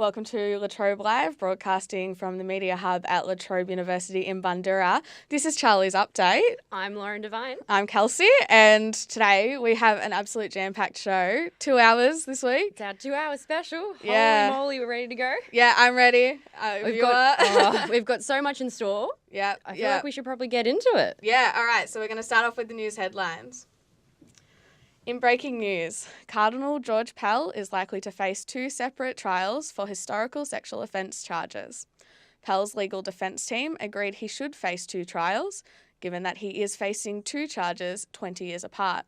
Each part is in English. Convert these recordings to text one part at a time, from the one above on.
Welcome to Latrobe Live, broadcasting from the Media Hub at Latrobe University in Bundoora. This is Charlie's Update. I'm Lauren Devine. I'm Kelsey, and today we have an absolute jam-packed show. 2 hours this week. It's our 2-hour special. Yeah. Holy moly, we're ready to go. Yeah, I'm ready. We've got so much in store. Yeah. I feel like we should probably get into it. Yeah, all right. So we're going to start off with the news headlines. In breaking news, Cardinal George Pell is likely to face 2 separate trials for historical sexual offence charges. Pell's legal defence team agreed he should face 2 trials, given that he is facing 2 charges 20 years apart.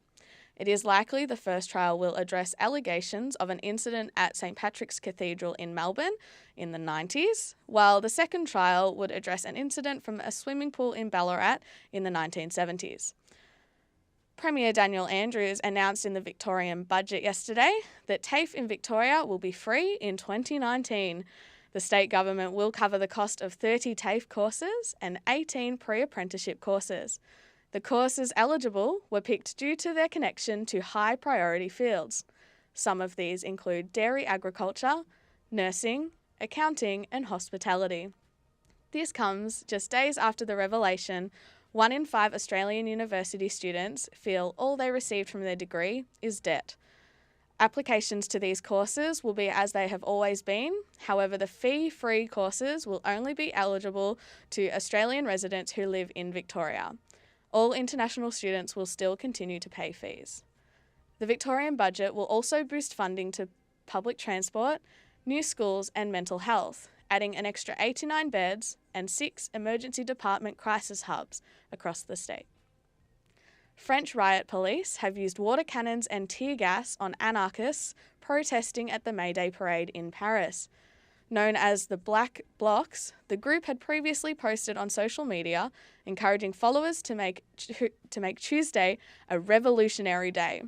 It is likely the first trial will address allegations of an incident at St Patrick's Cathedral in Melbourne in the 90s, while the second trial would address an incident from a swimming pool in Ballarat in the 1970s. Premier Daniel Andrews announced in the Victorian budget yesterday that TAFE in Victoria will be free in 2019. The state government will cover the cost of 30 TAFE courses and 18 pre-apprenticeship courses. The courses eligible were picked due to their connection to high priority fields. Some of these include dairy agriculture, nursing, accounting and hospitality. This comes just days after the revelation 1 in 5 Australian university students feel all they received from their degree is debt. Applications to these courses will be as they have always been. However, the fee-free courses will only be eligible to Australian residents who live in Victoria. All international students will still continue to pay fees. The Victorian budget will also boost funding to public transport, new schools and mental health, adding an extra 89 beds and 6 emergency department crisis hubs across the state. French riot police have used water cannons and tear gas on anarchists protesting at the May Day parade in Paris. Known as the Black Blocs, the group had previously posted on social media encouraging followers to make Tuesday a revolutionary day.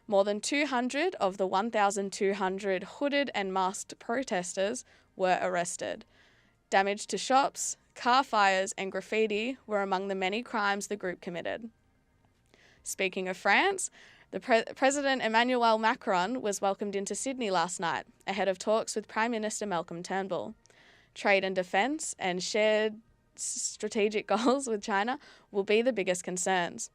More than 200 of the 1,200 hooded and masked protesters were arrested. Damage to shops, car fires and graffiti were among the many crimes the group committed. Speaking of France, the President Emmanuel Macron was welcomed into Sydney last night, ahead of talks with Prime Minister Malcolm Turnbull. Trade and defence and shared strategic goals with China will be the biggest concerns.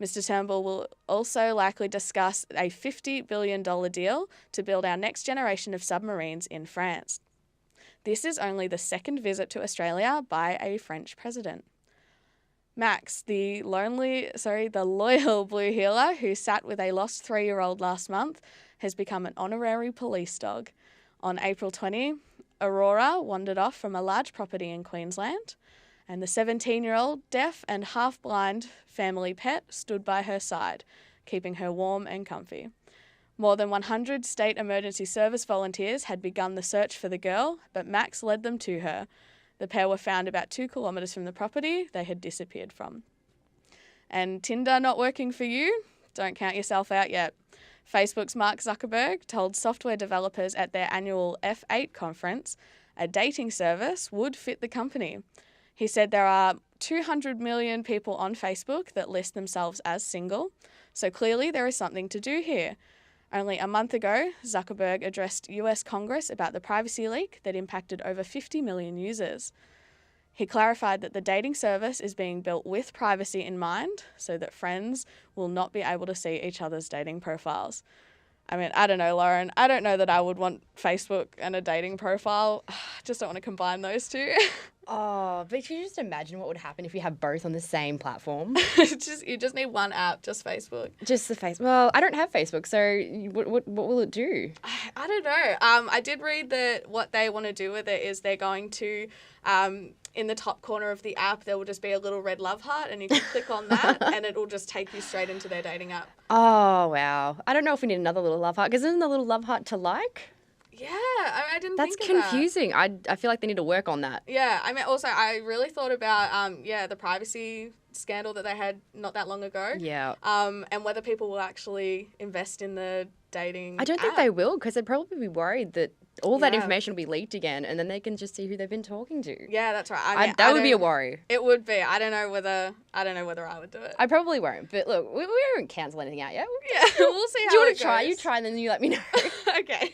Mr Turnbull will also likely discuss a $50 billion deal to build our next generation of submarines in France. This is only the second visit to Australia by a French president. Max, the loyal blue heeler who sat with a lost 3-year-old last month, has become an honorary police dog. On April 20, Aurora wandered off from a large property in Queensland, and the 17-year-old deaf and half-blind family pet stood by her side, keeping her warm and comfy. More than 100 state emergency service volunteers had begun the search for the girl, but Max led them to her. The pair were found about 2 kilometres from the property they had disappeared from. And Tinder not working for you? Don't count yourself out yet. Facebook's Mark Zuckerberg told software developers at their annual F8 conference a dating service would fit the company. He said there are 200 million people on Facebook that list themselves as single, so clearly there is something to do here. Only a month ago, Zuckerberg addressed US Congress about the privacy leak that impacted over 50 million users. He clarified that the dating service is being built with privacy in mind so that friends will not be able to see each other's dating profiles. I mean, I don't know, Lauren. I don't know that I would want Facebook and a dating profile. I just don't want to combine those two. Oh, but you just imagine what would happen if you have both on the same platform. You just need one app, just Facebook. Just the Facebook. Well, I don't have Facebook, so what will it do? I don't know. I did read that what they want to do with it is they're going to, in the top corner of the app, there will just be a little red love heart and you can click on that and it will just take you straight into their dating app. Oh, wow. I don't know if we need another little love heart, because isn't the little love heart to like? Yeah, I didn't think of that. That's confusing. I feel like they need to work on that. Yeah, I mean, also, I really thought about, the privacy scandal that they had not that long ago. Yeah. And whether people will actually invest in the dating I don't think app. they will, because they'd probably be worried that all that information will be leaked again, and then they can just see who they've been talking to. Yeah, that's right. I mean, that would be a worry. It would be. I don't know whether I would do it. I probably won't. But look, we won't cancel anything out yet. Yeah, we'll see how it goes. Do you want to try? You try, and then you let me know. Okay.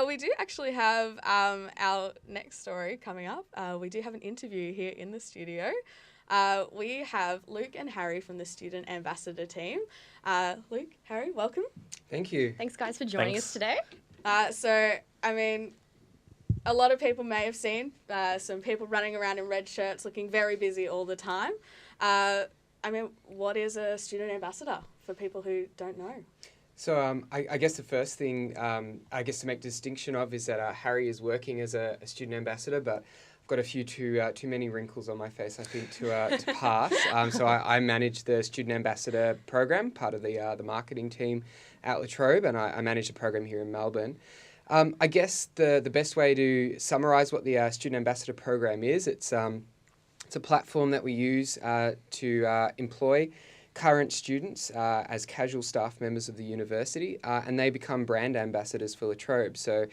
We do actually have our next story coming up. We do have an interview here in the studio. We have Luke and Harry from the Student Ambassador team. Luke, Harry, welcome. Thank you. Thanks, guys, for joining us today. A lot of people may have seen some people running around in red shirts looking very busy all the time. What is a student ambassador for people who don't know? So I guess the first thing to make distinction of is that Harry is working as a student ambassador, but I've got a few too many wrinkles on my face, I think, to pass. So I manage the student ambassador program, part of the marketing team at Latrobe, and I manage the program here in Melbourne. I guess the best way to summarise what the student ambassador program is, it's a platform that we use to employ current students as casual staff members of the university, and they become brand ambassadors for Latrobe. So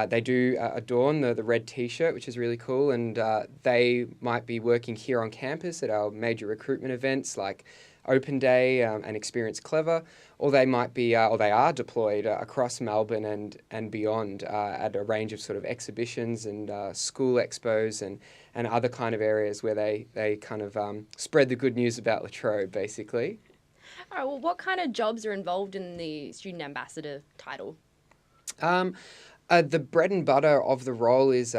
they do adorn the red T-shirt, which is really cool, and they might be working here on campus at our major recruitment events like Open Day and Experience Clever, or they might be, or they are deployed across Melbourne and beyond at a range of sort of exhibitions and school expos and other kind of areas where they kind of spread the good news about Latrobe, basically. All right, well, what kind of jobs are involved in the student ambassador title? The bread and butter of the role is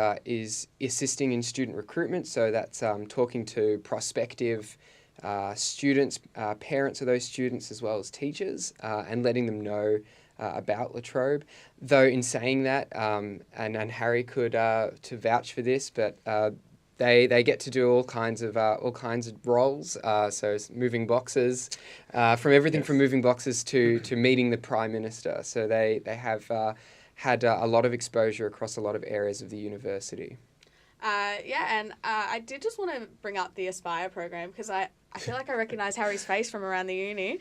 assisting in student recruitment, so that's talking to prospective students, parents of those students, as well as teachers, and letting them know about Latrobe. Though in saying that, and Harry could to vouch for this, but they get to do all kinds of roles. So it's moving boxes, from everything from moving boxes to meeting the Prime Minister. So they have had a lot of exposure across a lot of areas of the university. I did just want to bring up the Aspire program because I feel like I recognise Harry's face from around the uni.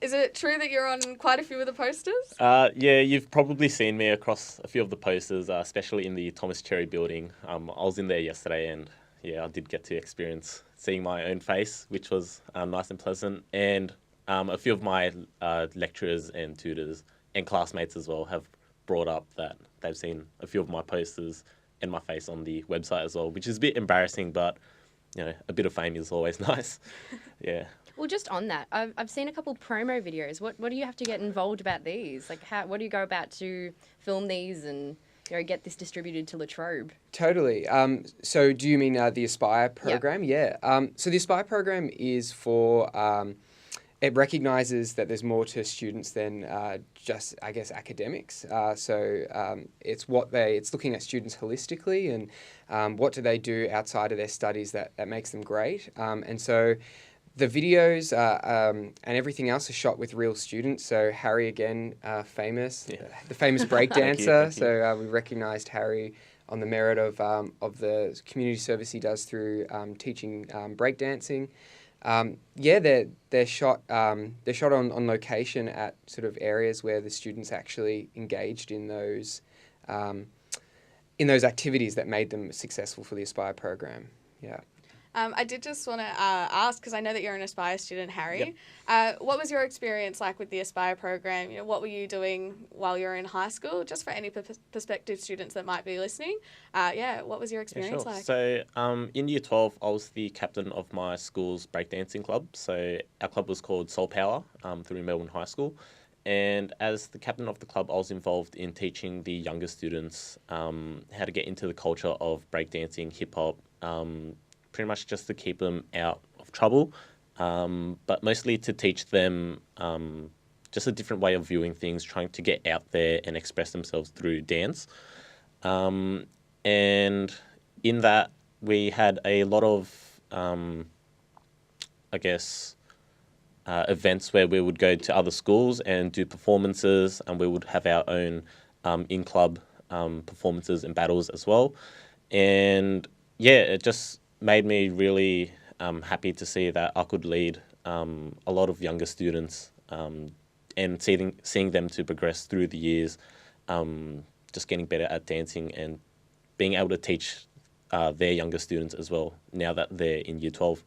Is it true that you're on quite a few of the posters? Yeah, you've probably seen me across a few of the posters, especially in the Thomas Cherry building. I was in there yesterday and I did get to experience seeing my own face, which was nice and pleasant. And a few of my lecturers and tutors and classmates as well have brought up that they've seen a few of my posters and my face on the website as well, which is a bit embarrassing, but a bit of fame is always nice. Yeah. Well, just on that, I've seen a couple promo videos. What do you have to get involved about these? Like, what do you go about to film these and get this distributed to Latrobe? Totally. So do you mean the Aspire program? Yeah. So the Aspire program is for it recognises that there's more to students than just, I guess, academics. It's looking at students holistically and what do they do outside of their studies that makes them great. And so the videos and everything else are shot with real students. So Harry, again, the famous breakdancer. Thank you. So we recognised Harry on the merit of the community service he does through teaching breakdancing. They're shot on location at sort of areas where the students actually engaged in those activities that made them successful for the Aspire program. Yeah. I did just want to ask, because I know that you're an Aspire student, Harry. Yep. What was your experience like with the Aspire program? What were you doing while you were in high school? Just for any prospective students that might be listening. What was your experience like? So in Year 12, I was the captain of my school's breakdancing club. So our club was called Soul Power through Melbourne High School. And as the captain of the club, I was involved in teaching the younger students how to get into the culture of breakdancing, hip-hop, pretty much just to keep them out of trouble, but mostly to teach them just a different way of viewing things, trying to get out there and express themselves through dance. And in that, we had a lot of, events where we would go to other schools and do performances, and we would have our own in-club performances and battles as well. And it just made me really happy to see that I could lead a lot of younger students and seeing them to progress through the years, just getting better at dancing and being able to teach their younger students as well now that they're in Year 12.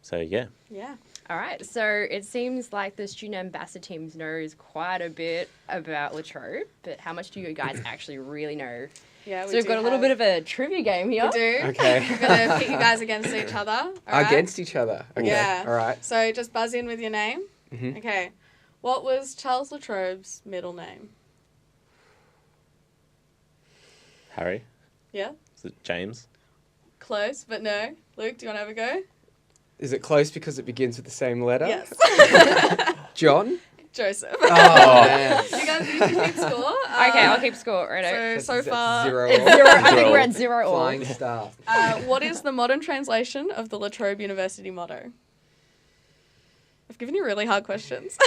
So, yeah. Yeah. All right, so it seems like the student ambassador team knows quite a bit about Latrobe, but how much do you guys actually really know? Yeah, So we've got a little bit of a trivia game here. We do. Okay. We're going to pit you guys against each other. All right? Against each other. Okay. Yeah. All right. So just buzz in with your name. Mhm. Okay. What was Charles Latrobe's middle name? Harry? Yeah? Is it James? Close, but no. Luke, do you want to have a go? Is it close because it begins with the same letter? Yes. John? Joseph. Oh, man. You guys need to keep score. Okay, I'll keep score. Right. So far, Zero. It's 0. I think we're at 0 all. Flying star. what is the modern translation of the Latrobe University motto? I've given you really hard questions.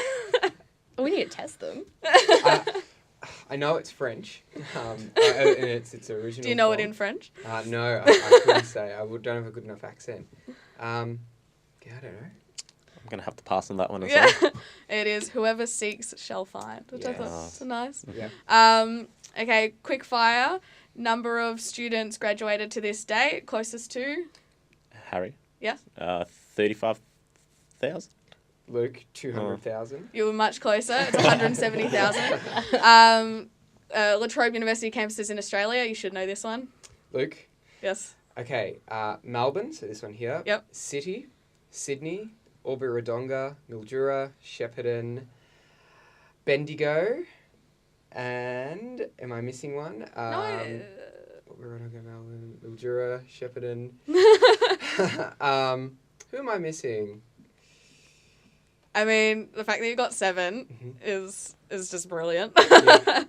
We need to test them. I know it's French, and it's original. Do you know form. it in French? No, I couldn't say. Don't have a good enough accent. Yeah, I don't know. I'm going to have to pass on that one as well. It is whoever seeks shall find, which I thought was nice. Yeah. Okay, quick fire. Number of students graduated to this date, closest to? Harry? Yeah. 35,000? Luke, 200,000. You were much closer. It's 170,000. Latrobe University campuses in Australia. You should know this one. Luke? Yes. Okay, Melbourne, so this one here. Yep. City, Sydney, Albury-Wodonga, Mildura, Shepparton, Bendigo, and am I missing one? Albury-Wodonga, Melbourne, Mildura, Shepparton. Who am I missing? I mean, the fact that you got 7 is just brilliant. Yeah.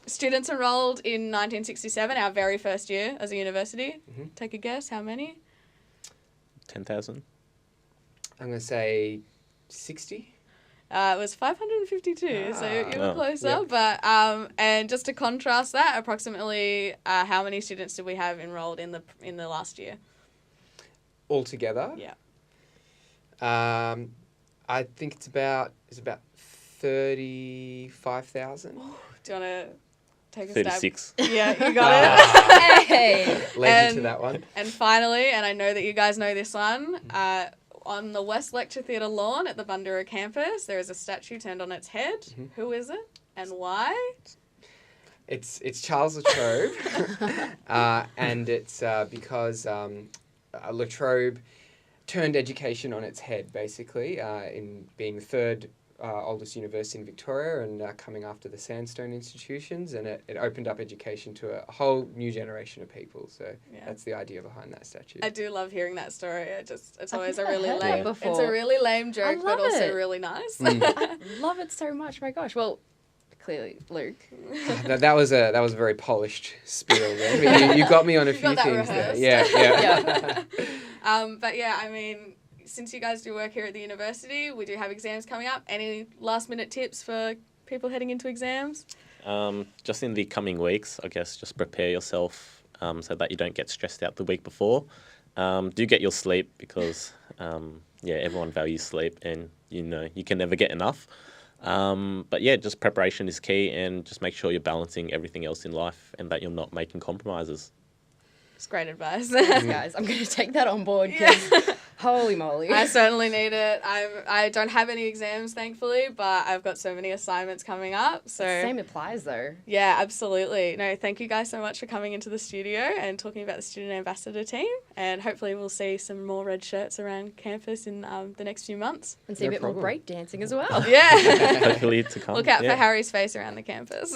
Students enrolled in 1967, our very first year as a university. Take a guess, how many? 10,000? I'm going to say 60. It was 552, so you were closer. Yep. But and just to contrast that, approximately how many students did we have enrolled in the last year? Altogether? Yeah. I think it's about 35,000. Do you want to take a 36. stab? Yeah, you got it. Hey! Led you to that one. And finally, and I know that you guys know this one, on the West Lecture Theatre lawn at the Bundoora campus, there is a statue turned on its head. Who is it and why? It's Charles Latrobe, and it's because Latrobe turned education on its head, basically, in being the third oldest university in Victoria and coming after the Sandstone institutions, and it opened up education to a whole new generation of people. So that's the idea behind that statue. I do love hearing that story. It's always a never really heard that lame. before. It's a really lame joke, love but also it. really nice. I love it so much. My gosh. Well, clearly, Luke. That was a very polished spiel there. I mean, you got me on a few got that things there. rehearsed. Yeah. But yeah, I mean, since you guys do work here at the university, we do have exams coming up. Any last minute tips for people heading into exams? Just in the coming weeks, I guess, just prepare yourself so that you don't get stressed out the week before. Do get your sleep because, everyone values sleep and, you can never get enough. But yeah, just preparation is key and just make sure you're balancing everything else in life and that you're not making compromises. It's great advice. Thanks, guys. I'm going to take that on board because holy moly. I certainly need it. I don't have any exams, thankfully, but I've got so many assignments coming up. So Same applies, though. yeah, absolutely. No, thank you guys so much for coming into the studio and talking about the Student Ambassador team. And hopefully we'll see some more red shirts around campus in the next few months. And see a bit more break dancing as well. Yeah. Hopefully to come. Look out for Harry's face around the campus.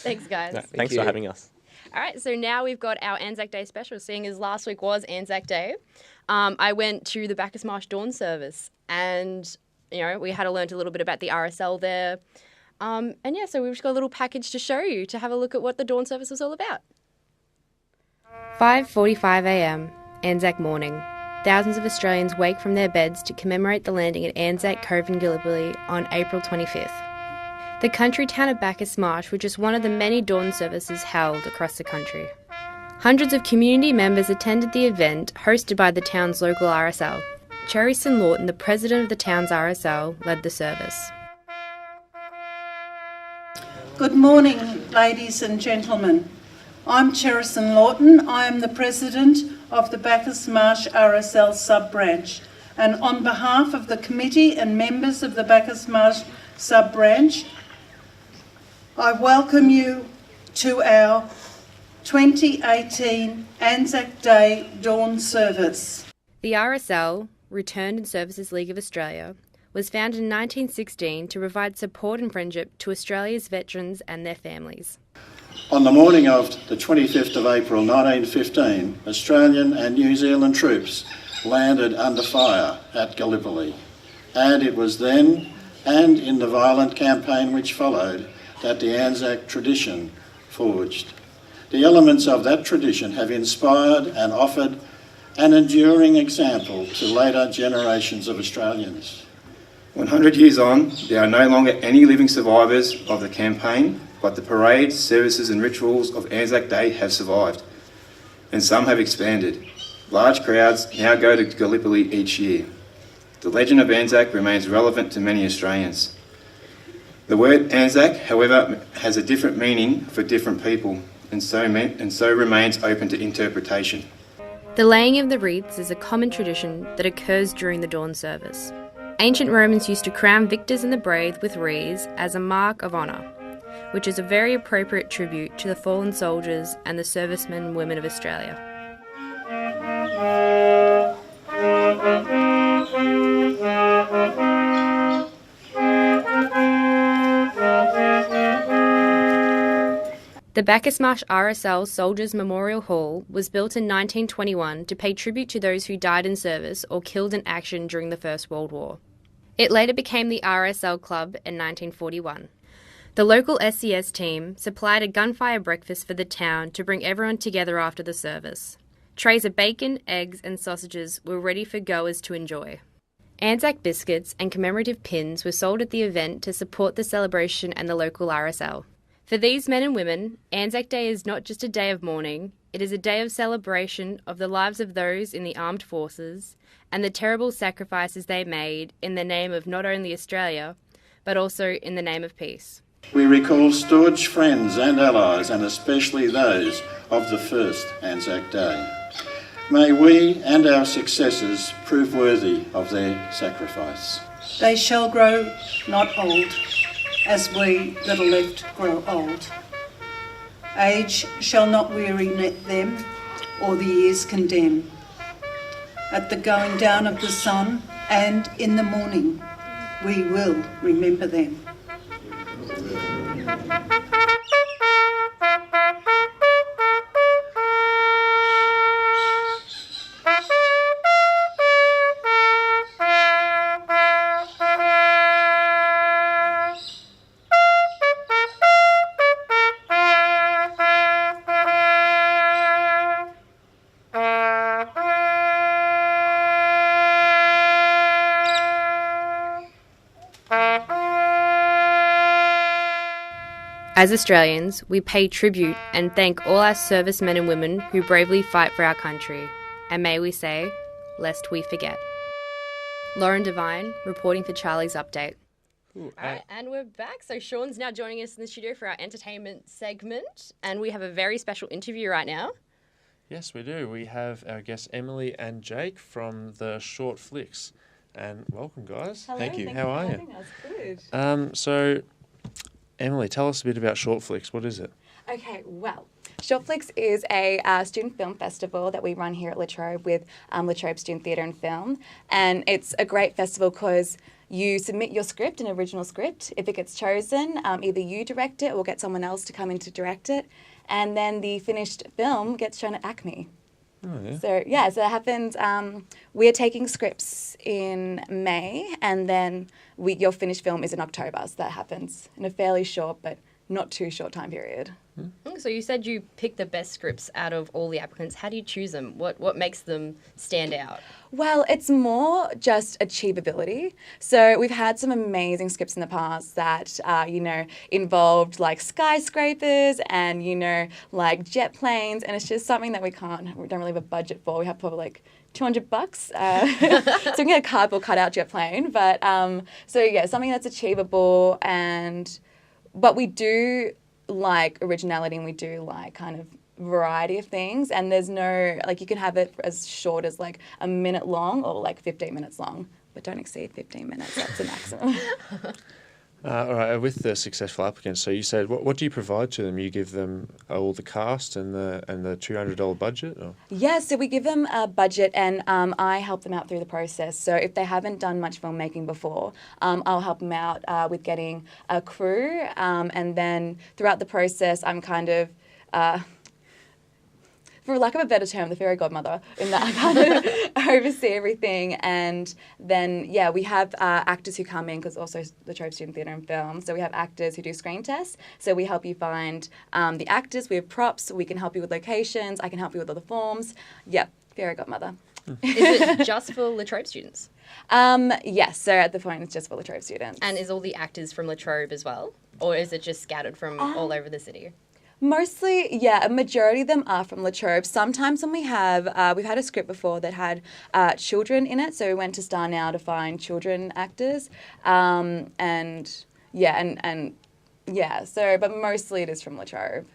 Thanks, guys. No, thanks you. for having us. All right, so now we've got our Anzac Day Special, seeing as last week was Anzac Day. I went to the Bacchus Marsh Dawn service and, we had to learn a little bit about the RSL there. So we've just got a little package to show you to have a look at what the Dawn service was all about. 5:45 a.m, Anzac morning. Thousands of Australians wake from their beds to commemorate the landing at Anzac Cove in Gallipoli on April 25th. The country town of Bacchus Marsh was just one of the many dawn services held across the country. Hundreds of community members attended the event hosted by the town's local RSL. Cherison Lawton, the president of the town's RSL, led the service. Good morning, ladies and gentlemen. I'm Cherison Lawton. I am the president of the Bacchus Marsh RSL sub-branch. and on behalf of the committee and members of the Bacchus Marsh sub-branch, I welcome you to our 2018 Anzac Day Dawn Service. The RSL, Returned and Services League of Australia, was founded in 1916 to provide support and friendship to Australia's veterans and their families. On the morning of the 25th of April 1915, Australian and New Zealand troops landed under fire at Gallipoli, and it was then and in the violent campaign which followed that the Anzac tradition forged. The elements of that tradition have inspired and offered an enduring example to later generations of Australians. 100 years on, there are no longer any living survivors of the campaign, but the parades, services and rituals of Anzac Day have survived, and some have expanded. Large crowds now go to Gallipoli each year. The legend of Anzac remains relevant to many Australians. The word Anzac, however, has a different meaning for different people, and so remains open to interpretation. The laying of the wreaths is a common tradition that occurs during the dawn service. Ancient Romans used to crown victors in the brave with wreaths as a mark of honour, which is a very appropriate tribute to the fallen soldiers and the servicemen and women of Australia. The Bacchus Marsh RSL Soldiers Memorial Hall was built in 1921 to pay tribute to those who died in service or killed in action during the First World War. It later became the RSL Club in 1941. The local SES team supplied a gunfire breakfast for the town to bring everyone together after the service. Trays of bacon, eggs and sausages were ready for goers to enjoy. Anzac biscuits and commemorative pins were sold at the event to support the celebration and the local RSL. For these men and women, Anzac Day is not just a day of mourning, it is a day of celebration of the lives of those in the armed forces and the terrible sacrifices they made in the name of not only Australia, but also in the name of peace. We recall staunch friends and allies, and especially those of the first Anzac Day. May we and our successors prove worthy of their sacrifice. They shall grow not old, as we that are left grow old. Age shall not weary them, or the years condemn. At the going down of the sun and in the morning, we will remember them. As Australians, we pay tribute and thank all our servicemen and women who bravely fight for our country. And may we say, lest we forget. Lauren Devine, reporting for Charlie's Update. All right, and we're back. So Sean's now joining us in the studio for our entertainment segment, and we have a very special interview right now. Yes, we do. We have our guests Emily and Jake from the Short Flicks. And welcome, guys. Hello, Thank you. thank How for are you? having us. Good. So, Emily, tell us a bit about Short Flicks. What is it? Okay, well, Short Flicks is a student film festival that we run here at Latrobe with Latrobe Student Theatre and Film. And it's a great festival because you submit your script, an original script. If it gets chosen, either you direct it or get someone else to come in to direct it. And then the finished film gets shown at ACME. Oh, yeah. So that happens. We're taking scripts in May, and then your finished film is in October. So that happens in a fairly short but not too short time period. So you said you picked the best scripts out of all the applicants. How do you choose them? What makes them stand out? Well, it's more just achievability. So we've had some amazing scripts in the past that, involved like skyscrapers and, like jet planes. And it's just something that we don't really have a budget for. We have probably like $200. So we can get a cardboard cutout jet plane. But something that's achievable but we do like originality and we do like kind of variety of things, and there's no, like, you can have it as short as like a minute long or like 15 minutes long, but don't exceed 15 minutes. That's the maximum. All right, with the successful applicants, so you said, what do you provide to them? You give them all the cast and the $200 budget? Or? Yeah, so we give them a budget, and I help them out through the process. So if they haven't done much filmmaking before, I'll help them out with getting a crew, and then throughout the process, I'm kind of... for lack of a better term, the fairy godmother, in that I kind of oversee everything. And then, yeah, we have actors who come in, because also the Trobe Student Theatre and Film, so we have actors who do screen tests. So we help you find the actors, we have props, we can help you with locations, I can help you with all the forms. Yep, fairy godmother. Is it just for Latrobe students? Yes, so at the point it's just for Latrobe students. And is all the actors from Latrobe as well? Or is it just scattered from all over the city? Mostly, yeah, a majority of them are from Latrobe. Sometimes when we've had a script before that had children in it, so we went to Star Now to find children actors, but mostly it is from Latrobe.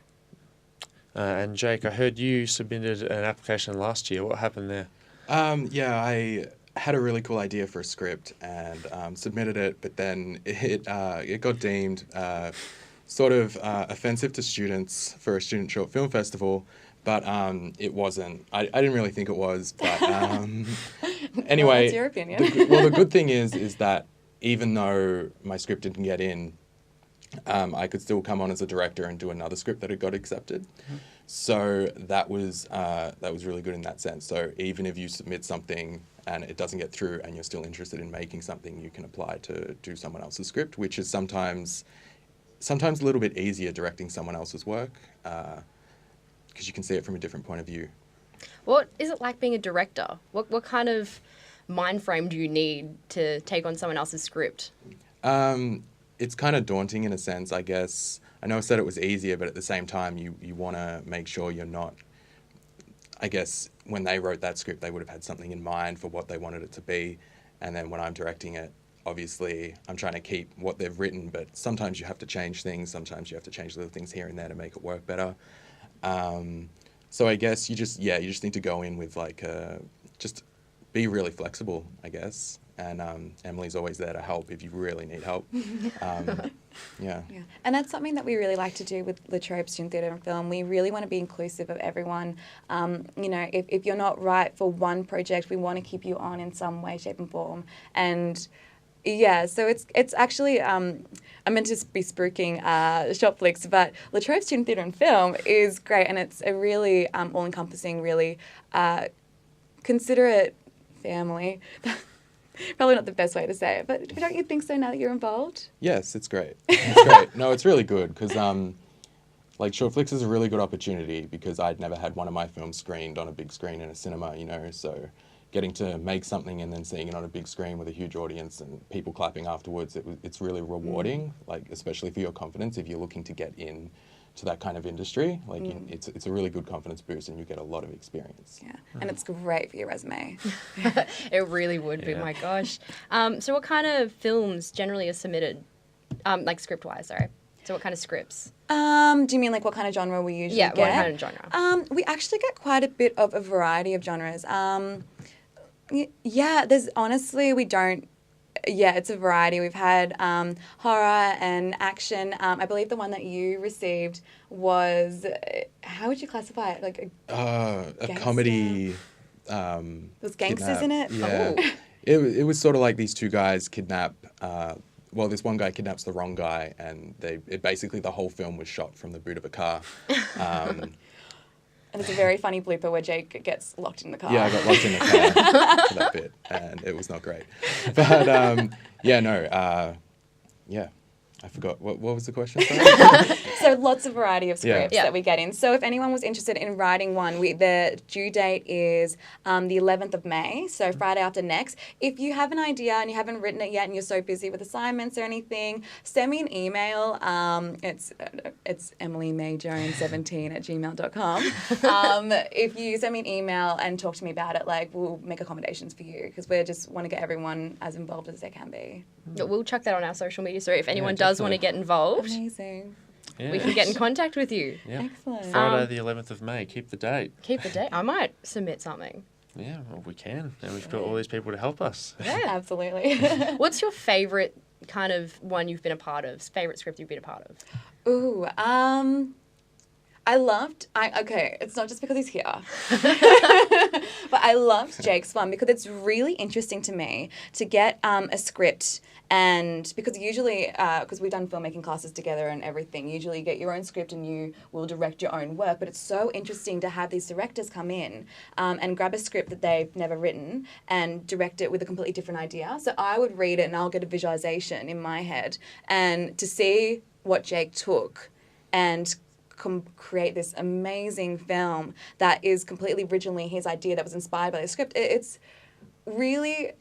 And Jake, I heard you submitted an application last year. What happened there? I had a really cool idea for a script and submitted it, but then it got deemed sort of offensive to students for a student short film festival, but it wasn't. I didn't really think it was, but anyway. Well, that's your opinion. The good thing is that even though my script didn't get in, I could still come on as a director and do another script that had got accepted. Mm-hmm. So that was really good in that sense. So even if you submit something and it doesn't get through and you're still interested in making something, you can apply to do someone else's script, which is sometimes a little bit easier directing someone else's work because you can see it from a different point of view. What is it like being a director? What kind of mind frame do you need to take on someone else's script? It's kind of daunting in a sense, I guess. I know I said it was easier, but at the same time, you want to make sure you're not... I guess when they wrote that script, they would have had something in mind for what they wanted it to be. And then when I'm directing it, obviously, I'm trying to keep what they've written, but sometimes you have to change things. Sometimes you have to change little things here and there to make it work better. So I guess you just need to go in with just be really flexible, I guess. And Emily's always there to help if you really need help. Yeah. And that's something that we really like to do with Latrobe Student Theatre and Film. We really want to be inclusive of everyone. If you're not right for one project, we want to keep you on in some way, shape and form. And yeah, so it's actually, I'm meant to be spooking short flicks, but Latrobe Student Theatre and Film is great, and it's a really all-encompassing, really considerate family. Probably not the best way to say it, but don't you think so now that you're involved? Yes, it's great. It's great. No, it's really good because short flicks is a really good opportunity because I'd never had one of my films screened on a big screen in a cinema, so getting to make something and then seeing it on a big screen with a huge audience and people clapping afterwards, it's really rewarding, especially for your confidence if you're looking to get in to that kind of industry. It's a really good confidence boost and you get a lot of experience. Yeah, and it's great for your resume. It really would be, my gosh. So what kind of films generally are submitted, script-wise, sorry? So what kind of scripts? Do you mean what kind of genre we usually get? Yeah, what kind of genre? We actually get quite a bit of a variety of genres. There's honestly, we don't... Yeah, it's a variety. We've had horror and action. I believe the one that you received was, how would you classify it? A comedy. There's gangsters in it? Yeah. Oh. It was sort of like these two guys kidnap... this one guy kidnaps the wrong guy, and basically the whole film was shot from the boot of a car. And it's a very funny blooper where Jake gets locked in the car. Yeah, I got locked in the car for that bit, and it was not great. But, I forgot. What was the question? So lots of variety of scripts that we get in. So if anyone was interested in writing one, the due date is the 11th of May, so Friday after next. If you have an idea and you haven't written it yet and you're so busy with assignments or anything, send me an email. It's emilymayjones17@gmail.com. If you send me an email and talk to me about it, we'll make accommodations for you because we just want to get everyone as involved as they can be. We'll chuck that on our social media, so if anyone does want to get involved. Amazing. we can get in contact with you. Yeah. Excellent. Friday the 11th of May. Keep the date. Keep the date. I might submit something. Yeah, well, we can. And we've got all these people to help us. Yeah, absolutely. What's your favourite kind of one you've been a part of? Favourite script you've been a part of? Ooh, okay, it's not just because he's here, but I loved Jake's one because it's really interesting to me to get a script, and because usually, because we've done filmmaking classes together and everything, usually you get your own script and you will direct your own work, but it's so interesting to have these directors come in and grab a script that they've never written and direct it with a completely different idea. So I would read it and I'll get a visualization in my head, and to see what Jake took and create this amazing film that is completely originally his idea that was inspired by the script. It's really,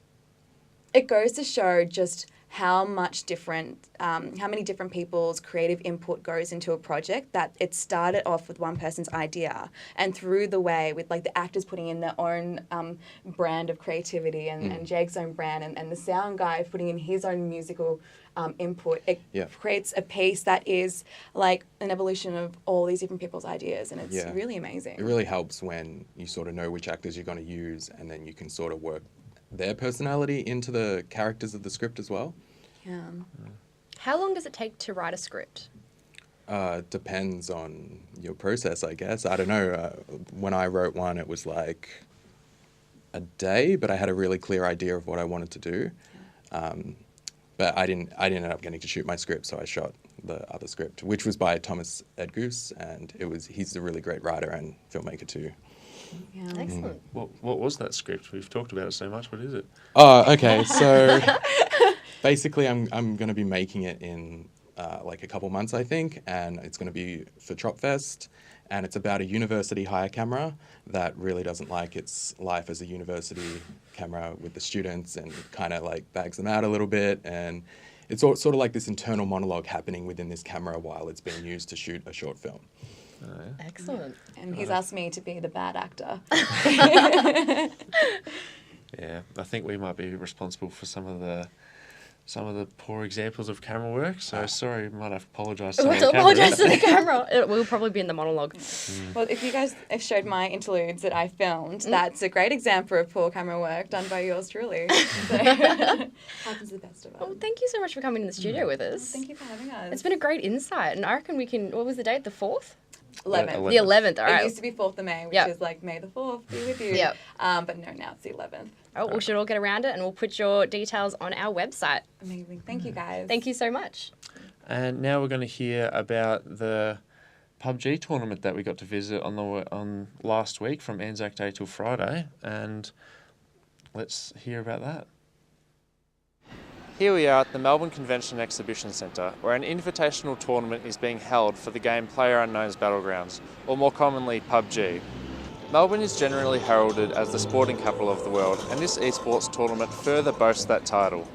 it goes to show just how many different people's creative input goes into a project, that it started off with one person's idea, and through the way with like the actors putting in their own brand of creativity and Jake's own brand and the sound guy putting in his own musical input, it creates a piece that is like an evolution of all these different people's ideas, and it's really amazing. It really helps when you sort of know which actors you're going to use, and then you can sort of work their personality into the characters of the script as well. Yeah. How long does it take to write a script? Depends on your process, I guess. I don't know. When I wrote one, it was like a day, but I had a really clear idea of what I wanted to do. But I didn't end up getting to shoot my script, so I shot the other script, which was by Thomas Edgoose, and he's a really great writer and filmmaker too. Yeah. Excellent. What was that script? We've talked about it so much. What is it? Oh, okay. So basically, I'm going to be making it in like a couple months, I think, and it's going to be for Trobe Fest, and it's about a university hire camera that really doesn't like its life as a university camera with the students, and kind of like bags them out a little bit, and it's sort of like this internal monologue happening within this camera while it's being used to shoot a short film. Oh, yeah. Excellent. And he's asked me to be the bad actor. Yeah, I think we might be responsible for some of the poor examples of camera work. So sorry, we might have to apologise to the camera. Apologise to the camera. It will probably be in the monologue. Well, if you guys have showed my interludes that I filmed, that's a great example of poor camera work done by yours truly. So, happens to the best of us. Well, thank you so much for coming in the studio with us. Thank you for having us. It's been a great insight, and I reckon we can. What was the date? The 4th? 11th. The 11th. All right. It used to be 4th of May, which is like May the 4th be with you. Yep. But no, now it's the 11th. Oh, we should all get around it, and we'll put your details on our website. Amazing. Thank you, guys. Thank you so much. And now we're going to hear about the Pubg Tournament that we got to visit on last week from Anzac Day till Friday, and let's hear about that. Here we are at the Melbourne Convention and Exhibition Centre, where an invitational tournament is being held for the game PlayerUnknown's Battlegrounds, or more commonly Pubg. Melbourne is generally heralded as the sporting capital of the world, and this eSports tournament further boasts that title.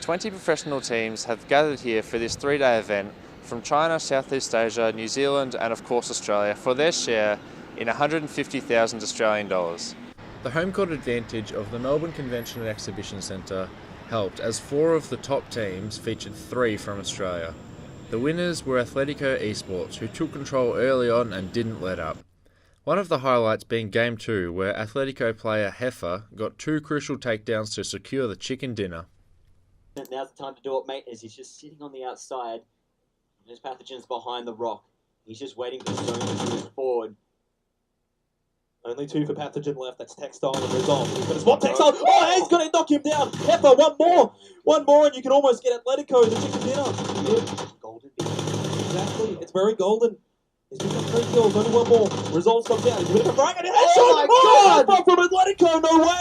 20 professional teams have gathered here for this 3-day event from China, Southeast Asia, New Zealand and of course Australia for their share in 150,000 Australian dollars. The home court advantage of the Melbourne Convention and Exhibition Centre helped, as 4 of the top teams featured 3 from Australia. The winners were Athletico eSports, who took control early on and didn't let up. One of the highlights being Game 2, where Athletico player Heifer got 2 crucial takedowns to secure the chicken dinner. Now's the time to do it, mate, as he's just sitting on the outside. And his pathogen's behind the rock. He's just waiting for the zone to move forward. Only 2 for Pathogen left. That's Textile and Resolve. He's got his swap Textile. Oh, he's going to knock him down. Heifer, one more, and you can almost get Atletico the chicken dinner. Golden. Exactly. It's very golden. He's become 3 kills. Only 1 more. Resolve comes down. He's going to frag it. Oh my God! From Atletico, no way.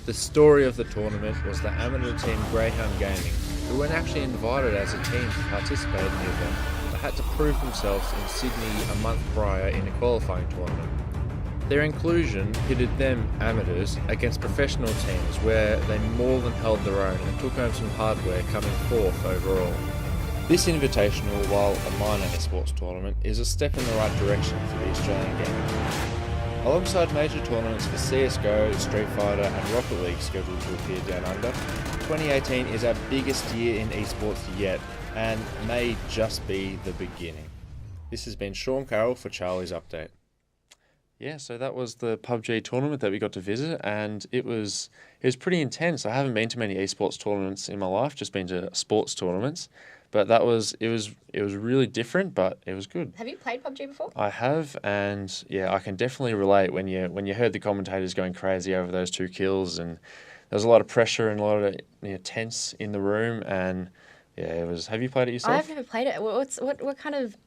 The story of the tournament was the amateur team Greyhound Gaming, who weren't actually invited as a team to participate in the event, but had to prove themselves in Sydney a month prior in a qualifying tournament. Their inclusion pitted them, amateurs, against professional teams where they more than held their own and took home some hardware, coming 4th overall. This invitational, while a minor esports tournament, is a step in the right direction for the Australian game. Alongside major tournaments for CSGO, Street Fighter and Rocket League scheduled to appear down under, 2018 is our biggest year in esports yet, and may just be the beginning. This has been Sean Carroll for Charlie's Update. Yeah, so that was the Pubg tournament that we got to visit, and it was pretty intense. I haven't been to many esports tournaments in my life, just been to sports tournaments, but it was really different, but it was good. Have you played PUBG before? I have, and yeah, I can definitely relate when you heard the commentators going crazy over those 2 kills, and there was a lot of pressure and a lot of tense in the room, and yeah, it was. Have you played it yourself? I've never played it. What kind of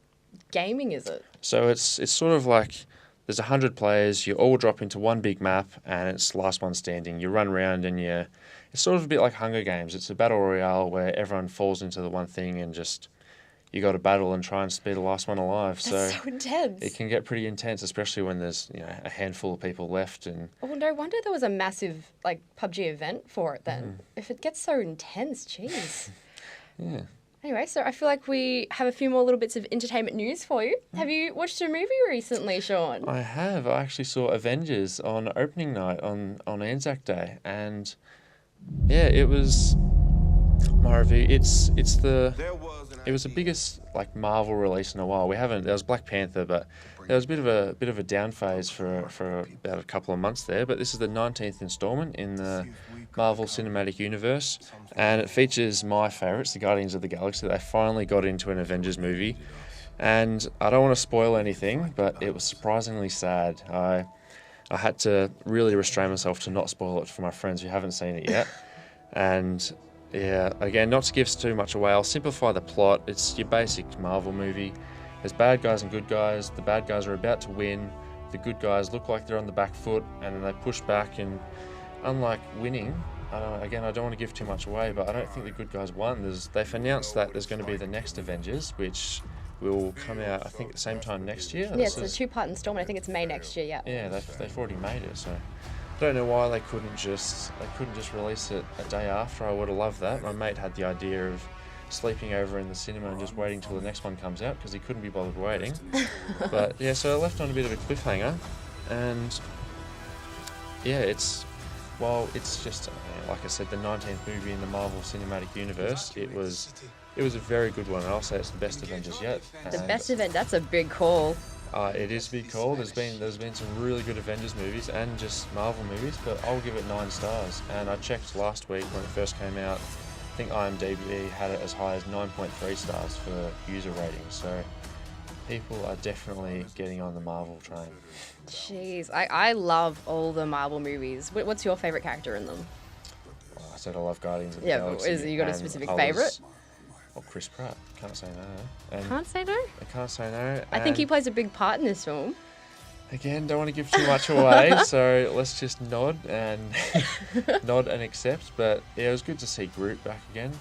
gaming is it? So it's sort of like there's 100 players. You all drop into one big map, and it's last one standing. You run around, and it's sort of a bit like Hunger Games. It's a battle royale where everyone falls into the one thing, and just you got to battle and try and be the last one alive. That's so intense. It can get pretty intense, especially when there's a handful of people left. And oh, no wonder there was a massive PUBG event for it then. If it gets so intense, jeez. Yeah. Anyway, so I feel like we have a few more little bits of entertainment news for you. Have you watched a movie recently, Sean? I have. I actually saw Avengers on opening night on Anzac Day, and yeah, it was my review. It was the biggest Marvel release in a while. There was Black Panther, but there was a bit of a down phase for about a couple of months there. But this is the 19th installment in the Marvel Cinematic Universe, and it features my favourites, the Guardians of the Galaxy. They finally got into an Avengers movie, and I don't want to spoil anything, but it was surprisingly sad. I had to really restrain myself to not spoil it for my friends who haven't seen it yet. And yeah, again, not to give too much away, I'll simplify the plot. It's your basic Marvel movie. There's bad guys and good guys. The bad guys are about to win. The good guys look like they're on the back foot, and then they push back, and unlike winning, I don't want to give too much away, but I don't think the good guys won. They've announced that there's going to be the next Avengers, which will come out, I think, at the same time next year. Yeah, it's a 2-part installment. I think it's May next year, yeah. Yeah, they've already made it, so I don't know why they couldn't just release it a day after. I would have loved that. My mate had the idea of sleeping over in the cinema and just waiting till the next one comes out because he couldn't be bothered waiting. But yeah, so I left on a bit of a cliffhanger, and yeah, it's just like I said, the 19th movie in the Marvel Cinematic Universe. It was a very good one, and I'll say it's the best Avengers yet. The best event. That's a big call. It is a big call. There's been some really good Avengers movies and just Marvel movies, but I'll give it 9 stars. And I checked last week when it first came out. I think IMDb had it as high as 9.3 stars for user ratings. So people are definitely getting on the Marvel train. Jeez, I love all the Marvel movies. What's your favourite character in them? Well, I said I love Guardians of the Galaxy. Yeah, you got a specific favourite? Well, Chris Pratt. Can't say no. And can't say no? I can't say no. I think he plays a big part in this film. Again, don't want to give too much away, so let's just nod and accept. But yeah, it was good to see Groot back again.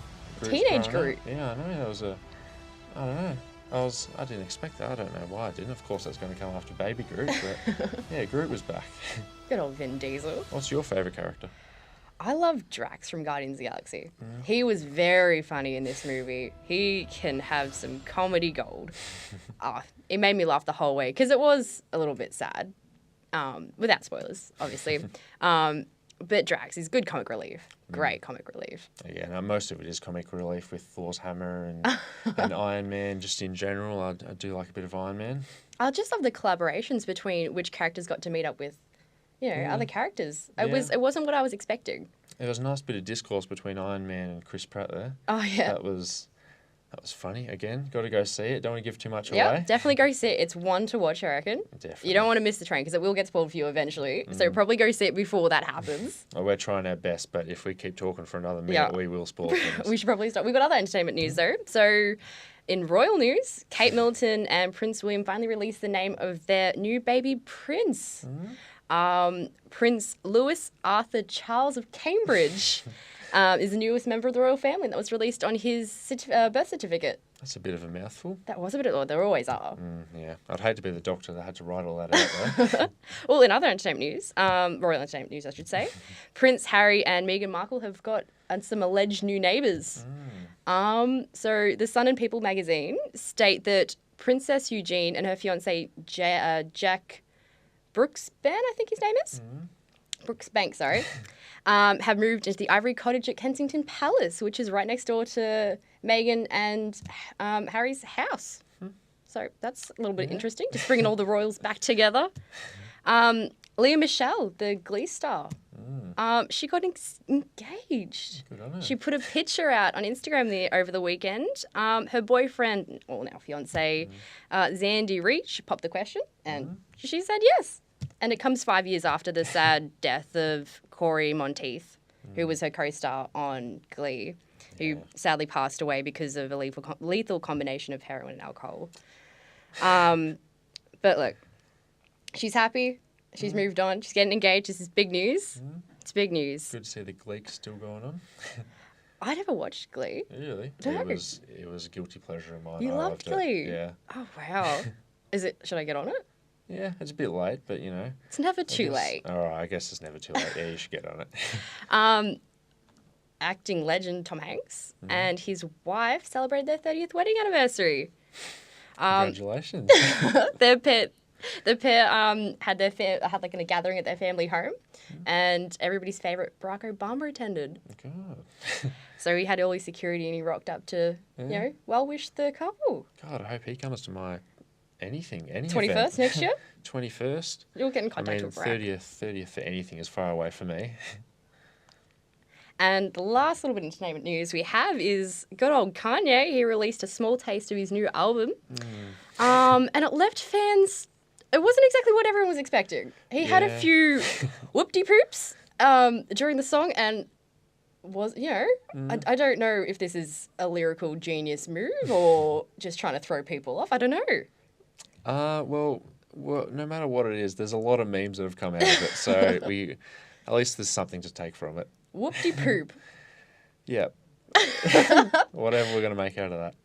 Teenage Groot. Yeah, I know. That was I don't know. I didn't expect that. I don't know why I didn't. Of course, that's going to come after Baby Groot, but yeah, Groot was back. Good old Vin Diesel. What's your favourite character? I love Drax from Guardians of the Galaxy. He was very funny in this movie. He can have some comedy gold. It made me laugh the whole way because it was a little bit sad, without spoilers, obviously. But Drax, he's good comic relief. Great comic relief. Yeah, no, most of it is comic relief with Thor's hammer and Iron Man. Just in general, I do like a bit of Iron Man. I just love the collaborations between which characters got to meet up with other characters. Yeah. It wasn't what I was expecting. There was a nice bit of discourse between Iron Man and Chris Pratt there. Oh, yeah. That was funny. Again, got to go see it. Don't want to give too much away. Yeah, definitely go see it. It's one to watch, I reckon. Definitely. You don't want to miss the train because it will get spoiled for you eventually. So probably go see it before that happens. Well, we're trying our best, but if we keep talking for another minute, we will spoil things. We should probably stop. We've got other entertainment news though. So in royal news, Kate Middleton and Prince William finally released the name of their new baby prince. Prince Louis Arthur Charles of Cambridge is the newest member of the royal family. That was released on his birth certificate. That's a bit of a mouthful. That was a bit of, there always are. Yeah, I'd hate to be the doctor that had to write all that out though. Well, in other entertainment news, royal entertainment news I should say, Prince Harry and Meghan Markle have got some alleged new neighbours. So The Sun and People magazine state that Princess Eugene and her fiancé Jack Brooksban, I think his name is. Brooksbank, sorry. have moved into the Ivory Cottage at Kensington Palace, which is right next door to Meghan and Harry's house. So that's a little bit interesting, just bringing all the royals back together. Leah Michelle, the Glee star, she got engaged. Good on her. She put a picture out on Instagram over the weekend. Her boyfriend, or now fiance, Zandy Reach, popped the question, and she said yes. And it comes 5 years after the sad death of Corey Monteith, who was her co-star on Glee, who sadly passed away because of a lethal combination of heroin and alcohol. But look, she's happy. She's moved on. She's getting engaged. This is big news. It's big news. Good to see the Glee still going on. I never watched Glee. Really? No. It was a guilty pleasure of mine. You I loved loved Glee? It. Yeah. Oh, wow. Should I get on it? Yeah, it's a bit late, but It's never too late. All right, I guess it's never too late. Yeah, you should get on it. Acting legend Tom Hanks and his wife celebrated their 30th wedding anniversary. Congratulations. The pair had like a gathering at their family home, and everybody's favourite Barack Obama attended. God. So he had all his security and he rocked up to, wish the couple. God, I hope he comes to my any 21st event. next year? 21st. You'll get in contact with Barack. 30th for anything is far away from me. And the last little bit of entertainment news we have is good old Kanye. He released a small taste of his new album. And it left fans... It wasn't exactly what everyone was expecting. He had a few whoop-de-poops during the song and was, I don't know if this is a lyrical genius move or just trying to throw people off. I don't know. Well, no matter what it is, there's a lot of memes that have come out of it. So at least there's something to take from it. Whoop-de-poop. Yeah. Whatever we're going to make out of that.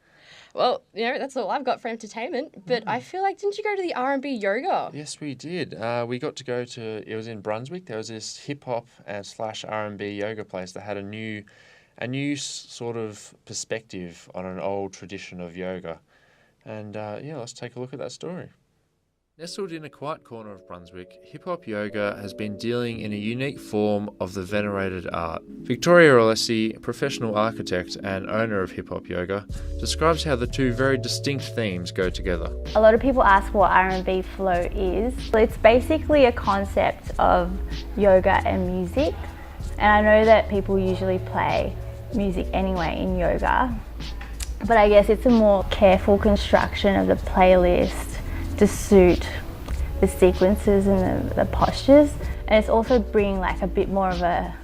Well, that's all I've got for entertainment. But I feel like, didn't you go to the R&B yoga? Yes, we did. We got to go to, it was in Brunswick. There was this hip-hop / R&B yoga place that had a new sort of perspective on an old tradition of yoga. And let's take a look at that story. Nestled in a quiet corner of Brunswick, hip-hop yoga has been dealing in a unique form of the venerated art. Victoria L.U.S.T, professional architect and owner of hip-hop yoga, describes how the two very distinct themes go together. A lot of people ask what R&B flow is. It's basically a concept of yoga and music. And I know that people usually play music anyway in yoga, but I guess it's a more careful construction of the playlist to suit the sequences and the postures, and it's also bringing like a bit more of a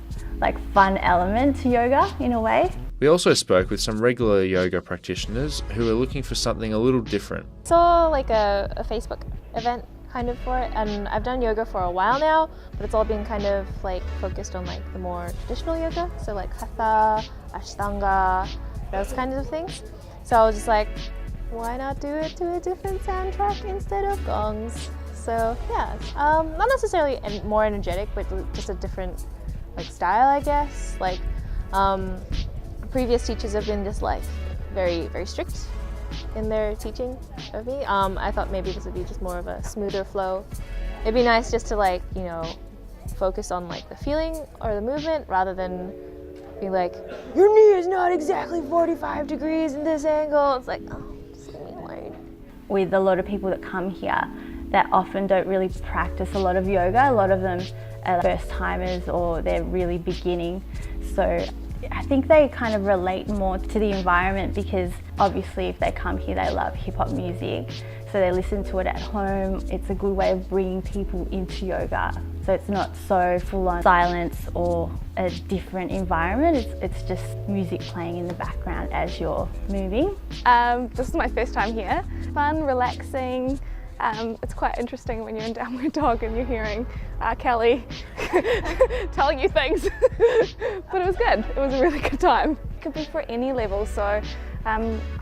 fun element to yoga in a way. We also spoke with some regular yoga practitioners who are looking for something a little different. Saw like a Facebook event kind of for it, and I've done yoga for a while now, but it's all been kind of like focused on like the more traditional yoga, so like hatha, ashtanga, those kinds of things. So I was just like, why not do it to a different soundtrack instead of gongs? So yeah, not necessarily more energetic, but just a different style, I guess. Previous teachers have been just very, very strict in their teaching of me. I thought maybe this would be just more of a smoother flow. It'd be nice just to focus on the feeling or the movement rather than be like, your knee is not exactly 45 degrees in this angle. It's like, oh. With a lot of people that come here that often don't really practice a lot of yoga, a lot of them are first timers or they're really beginning. So I think they kind of relate more to the environment because obviously if they come here they love hip hop music, so they listen to it at home. It's a good way of bringing people into yoga. So it's not so full on silence or a different environment. It's just music playing in the background as you're moving. This is my first time here. Fun, relaxing. It's quite interesting when you're in downward dog and you're hearing Kelly telling you things. But it was good. It was a really good time. could be for any level. So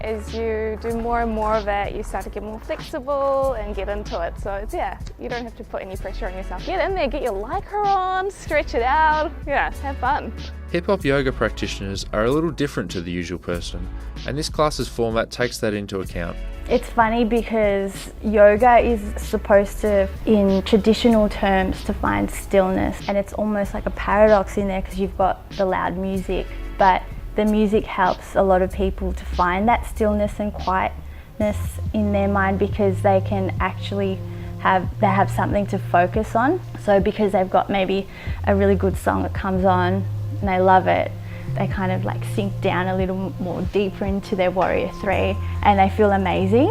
as you do more and more of it, you start to get more flexible and get into it. So it's, yeah, you don't have to put any pressure on yourself. Get in there, get your lycra on, stretch it out, yeah, have fun. Hip-hop yoga practitioners are a little different to the usual person, and this class's format takes that into account. It's funny because yoga is supposed to, in traditional terms, to find stillness, and it's almost like a paradox in there because you've got the loud music, but the music helps a lot of people to find that stillness and quietness in their mind because they can actually have something to focus on. So because they've got maybe a really good song that comes on and they love it, they kind of like sink down a little more deeper into their Warrior 3 and they feel amazing.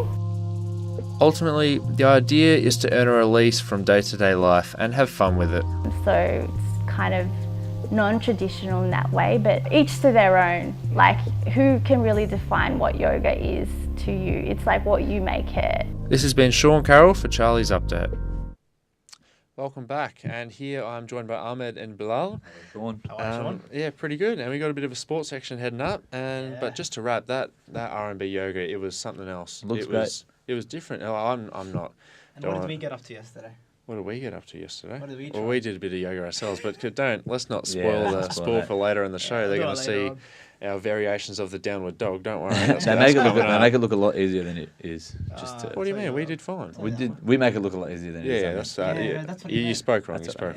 Ultimately, the idea is to earn a release from day-to-day life and have fun with it. So it's kind of non-traditional in that way, but each to their own. Like, who can really define what yoga is to you? It's like what you make it. This has been Sean Carroll for Charlie's Update. Welcome back, and here I'm joined by Ahmed and Bilal. Sean. How are you, Sean? Yeah, pretty good. And we got a bit of a sports section heading up. But just to wrap that R&B yoga, it was something else. Looks great. It was different. I'm not. And what did we get up to yesterday? What did we get up to yesterday? What did we Well, we did a bit of yoga ourselves, but let's not spoil for later in the show. They're going to see our variations of the downward dog. Don't worry. They make it look a lot easier than it is. What do you mean? We did fine. We make it look a lot easier than it is. That's what you spoke wrong. You spoke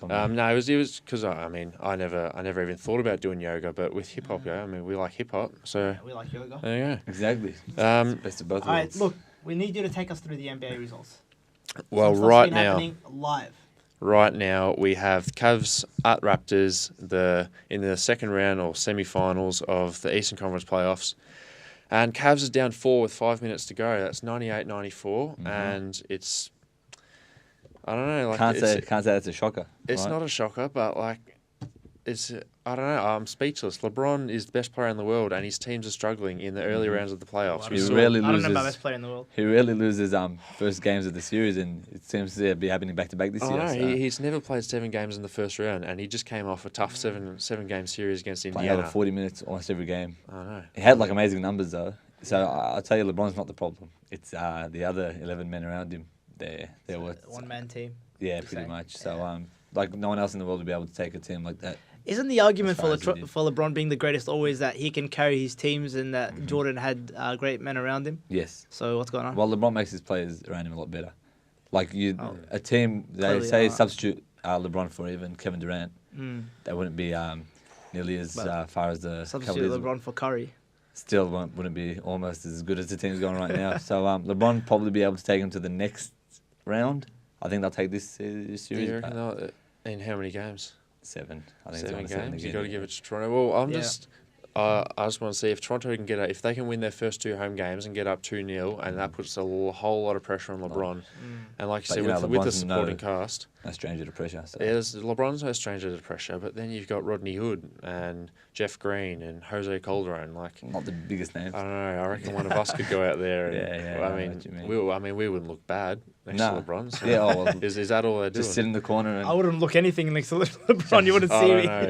wrong. No, it was because I never even thought about doing yoga, but with hip hop, we like hip hop, so we like yoga. There you go. Exactly. Best of both worlds. All right, look, we need you to take us through the NBA results. Well, right now we have Cavs at Raptors in the second round or semi-finals of the Eastern Conference playoffs, and Cavs is down 4 with 5 minutes to go. That's 98-94, and it's I don't know. Like can't say that's a shocker. It's not a shocker, but I don't know. I'm speechless. LeBron is the best player in the world, and his teams are struggling in the early rounds of the playoffs. He rarely loses. I don't know about best player in the world. He rarely loses first games of the series, and it seems to be happening back to back this year. No, he's never played 7 games in the first round, and he just came off a tough seven game series against Indiana. Playing over 40 minutes almost every game. I know. He had amazing numbers though. So I'll tell you, LeBron's not the problem. It's the other 11 men around him. They're one-man team. Yeah, pretty much. So no one else in the world would be able to take a team like that. Isn't the argument for LeBron being the greatest always that he can carry his teams and that Jordan had great men around him? Yes. So what's going on? Well, LeBron makes his players around him a lot better. A team, they say substitute LeBron for even Kevin Durant, they wouldn't be nearly as far as the substitute LeBron for Curry. Still wouldn't be almost as good as the team's going right now. So LeBron probably be able to take him to the next round. I think they'll take this series. In how many games? 7. I think 7 it's games. You got to give it to Toronto. Well, I just want to see if Toronto can if they can win their first 2 home games and get up 2-0, and that puts a whole lot of pressure on LeBron. And like you said, with the supporting cast, no stranger to pressure. So. LeBron's no stranger to pressure, but then you've got Rodney Hood and Jeff Green and Jose Calderon. Not the biggest names. I don't know. I reckon one of us could go out there. And, we wouldn't look bad next to LeBron. So is that all they're doing? Just sit in the corner. And I wouldn't look anything next to LeBron. You wouldn't see me. No,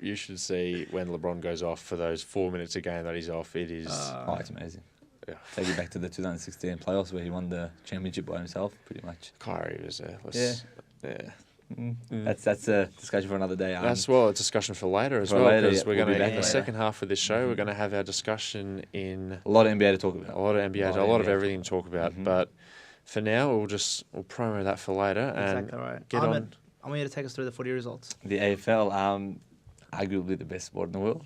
you should see when LeBron goes off for those 4 minutes a game that he's off. It is. It's amazing. Yeah. Take you back to the 2016 playoffs where he won the championship by himself, pretty much. Kyrie was there. That's a discussion for another day. That's a discussion for later as well, because we're going to in the second half of this show we're going to have our discussion in a lot of NBA to talk about. A lot of everything to talk about. But for now, we'll promo that for later. Exactly right. Get on. I'm here to take us through the footy results. The AFL. Arguably the best sport in the world.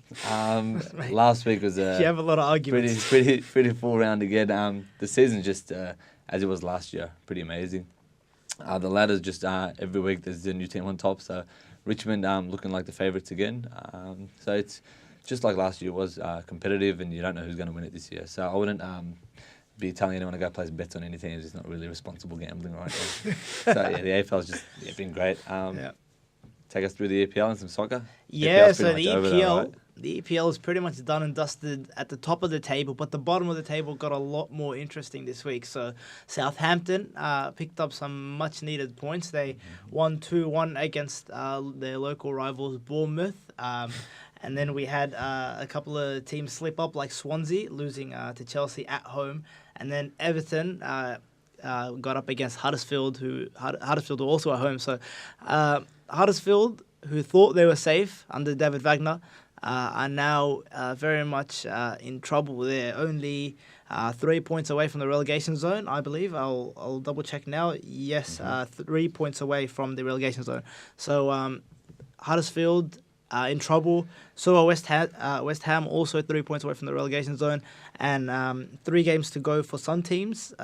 Last week was you have a lot of arguments. Pretty full round again. The season just as it was last year, pretty amazing. The ladders just every week there's a new team on top. So Richmond looking like the favourites again. So it's just like last year was competitive, and you don't know who's going to win it this year. So I wouldn't be telling anyone to go place bets on any teams. It's not really responsible gambling right now. So the AFL's just been great. Take us through the EPL and some soccer. Yeah, so the EPL is pretty much done and dusted at the top of the table, but the bottom of the table got a lot more interesting this week. So Southampton picked up some much-needed points. They won 2-1 against their local rivals, Bournemouth. And then we had a couple of teams slip up, like Swansea losing to Chelsea at home. And then Everton got up against Huddersfield, who Huddersfield were also at home. So Huddersfield, who thought they were safe under David Wagner, are now very much in trouble. They're only 3 points away from the relegation zone, I believe. I'll double check now. Yes, 3 points away from the relegation zone. So Huddersfield in trouble. So are West Ham also 3 points away from the relegation zone. And 3 games to go for some teams.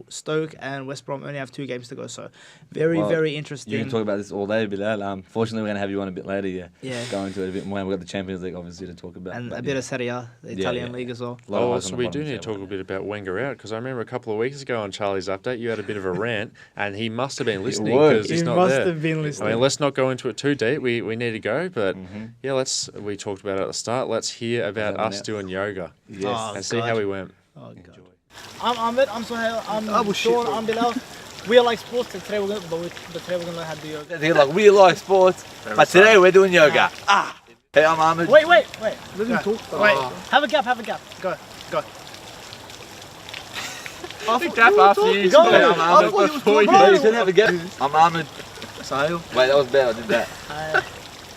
Stoke and West Brom only have 2 games to go. So very interesting. You can talk about this all day, Bilal. Fortunately, we're going to have you on a bit later. Yeah. Go into it a bit more. We've got the Champions League, obviously, to talk about. And a bit of Serie A, the Italian league as well. So we do need to talk a bit about Wenger out, because I remember a couple of weeks ago on Charlie's update, you had a bit of a rant, and he must have been listening because he's not there. He must have been listening. I mean, let's not go into it too deep. We need to go, but we talked about it at the start. Let's hear about us doing yoga and see how we went. Oh, God. I'm Ahmed, I'm Sohail, I'm Sean, I'm Bilal. We like sports, and today we're gonna learn how to do yoga. They're like, we like sports, but today we're doing yoga. Hey, I'm Ahmed. Wait. Let me talk. Wait, have a gap. Go. Gap after you. Go. Hey, I'm Ahmed. Before you can have a gap. I'm Ahmed. Sohail. Wait, that was bad, I did that.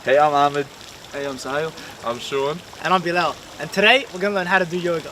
Hey, I'm Ahmed. Hey, I'm Sohail. I'm Sean. And I'm Bilal. And today we're gonna learn how to do yoga.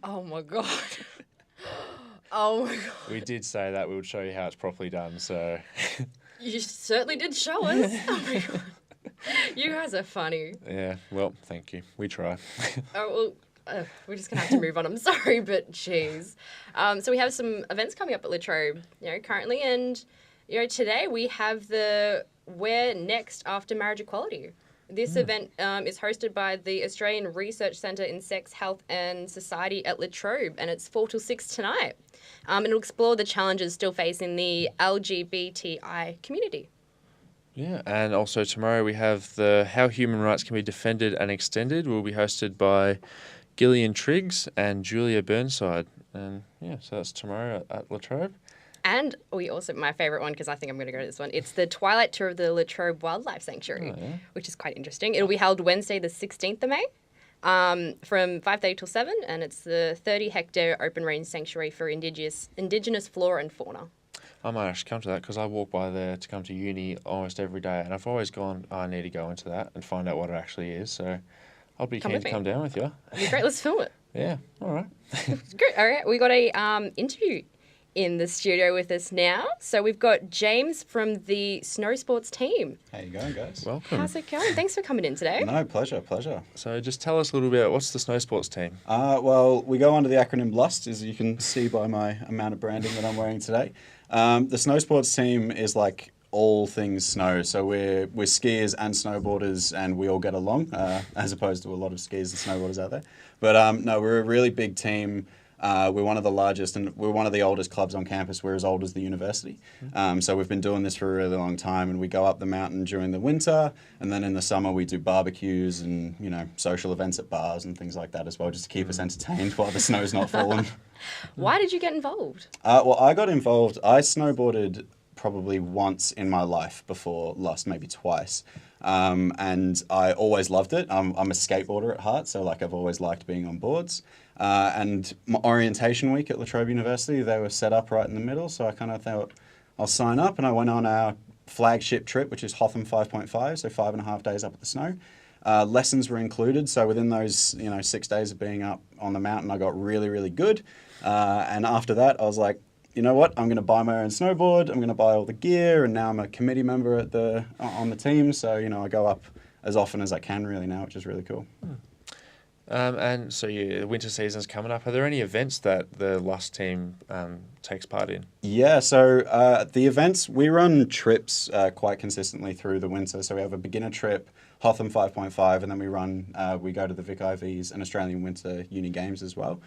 Oh my god. Oh my god. We did say that we would show you how it's properly done, so. You certainly did show us. Oh my god. You guys are funny. Yeah, well, thank you. We try. Oh, well, we're just going to have to move on. I'm sorry, but jeez. So we have some events coming up at Latrobe, currently. And, today we have the Where Next After Marriage Equality. This event is hosted by the Australian Research Centre in Sex, Health and Society at Latrobe, and it's 4 till 6 tonight. And it'll explore the challenges still facing the LGBTI community. Yeah, and also tomorrow we have the How Human Rights Can Be Defended and Extended. Will be hosted by Gillian Triggs and Julia Burnside. And yeah, so that's tomorrow at Latrobe. And we also, my favourite one, because I think I'm going to go to this one, it's the Twilight Tour of the Latrobe Wildlife Sanctuary, which is quite interesting. It'll be held Wednesday the 16th of May from 5:30 till 7, and it's the 30-hectare open range sanctuary for indigenous flora and fauna. I might actually come to that because I walk by there to come to uni almost every day, and I've always gone, I need to go into that and find out what it actually is. So I'll be keen to come down with you. That'd be great. Let's film it. Yeah, all right. Great. All right, we got a interview in the studio with us now. So we've got James from the Snow Sports Team. How you going, guys? Welcome. How's it going? Thanks for coming in today. No, pleasure. So just tell us a little bit, what's the Snow Sports Team? Well, we go under the acronym L.U.S.T, as you can see by my amount of branding that I'm wearing today. The Snow Sports Team is like all things snow. So we're skiers and snowboarders, and we all get along, as opposed to a lot of skiers and snowboarders out there. But no, we're a really big team. We're one of the largest and we're one of the oldest clubs on campus. We're as old as the university. So we've been doing this for a really long time, and we go up the mountain during the winter, and then in the summer we do barbecues and, you know, social events at bars and things like that as well, just to keep us entertained while the snow's not falling. Why did you get involved? Well, I got involved. I snowboarded probably once in my life before L.U.S.T, maybe twice. And I always loved it. I'm a skateboarder at heart, so like I've always liked being on boards. And my orientation week at Latrobe University, they were set up right in the middle, so I kind of thought I'll sign up, and I went on our flagship trip, which is Hotham 5.5, so 5.5 days up at the snow. Lessons were included, so within those 6 days of being up on the mountain, I got really, really good. And after that, I was like, you know what, I'm going to buy my own snowboard, I'm going to buy all the gear, and now I'm a committee member on the team, so, you know, I go up as often as I can really now, which is really cool. And so the winter season's coming up. Are there any events that the L.U.S.T team takes part in? Yeah, so the events, we run trips quite consistently through the winter. So we have a beginner trip, Hotham 5.5, and then we go to the Vic Ivies and Australian Winter Uni Games as well.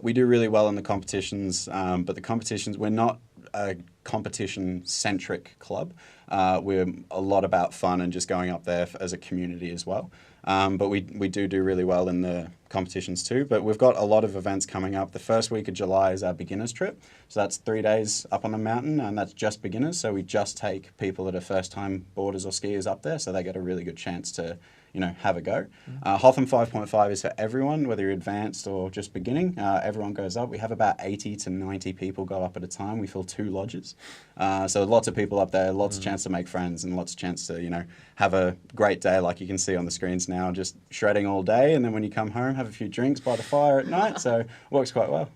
We do really well in the competitions, but the competitions, we're not a competition-centric club. We're a lot about fun and just going up there as a community as well. But we do really well in the competitions too. But we've got a lot of events coming up. The first week of July is our beginners trip. So that's 3 days up on the mountain, and that's just beginners. So we just take people that are first-time boarders or skiers up there, so they get a really good chance to, you know, have a go. Hotham 5.5 is for everyone, whether you're advanced or just beginning. Everyone goes up. We have about 80 to 90 people go up at a time. We fill 2 lodges. So lots of people up there, lots of chance to make friends, and lots of chance to, you know, have a great day like you can see on the screens now, just shredding all day, and then when you come home, have a few drinks by the fire at night, so it works quite well.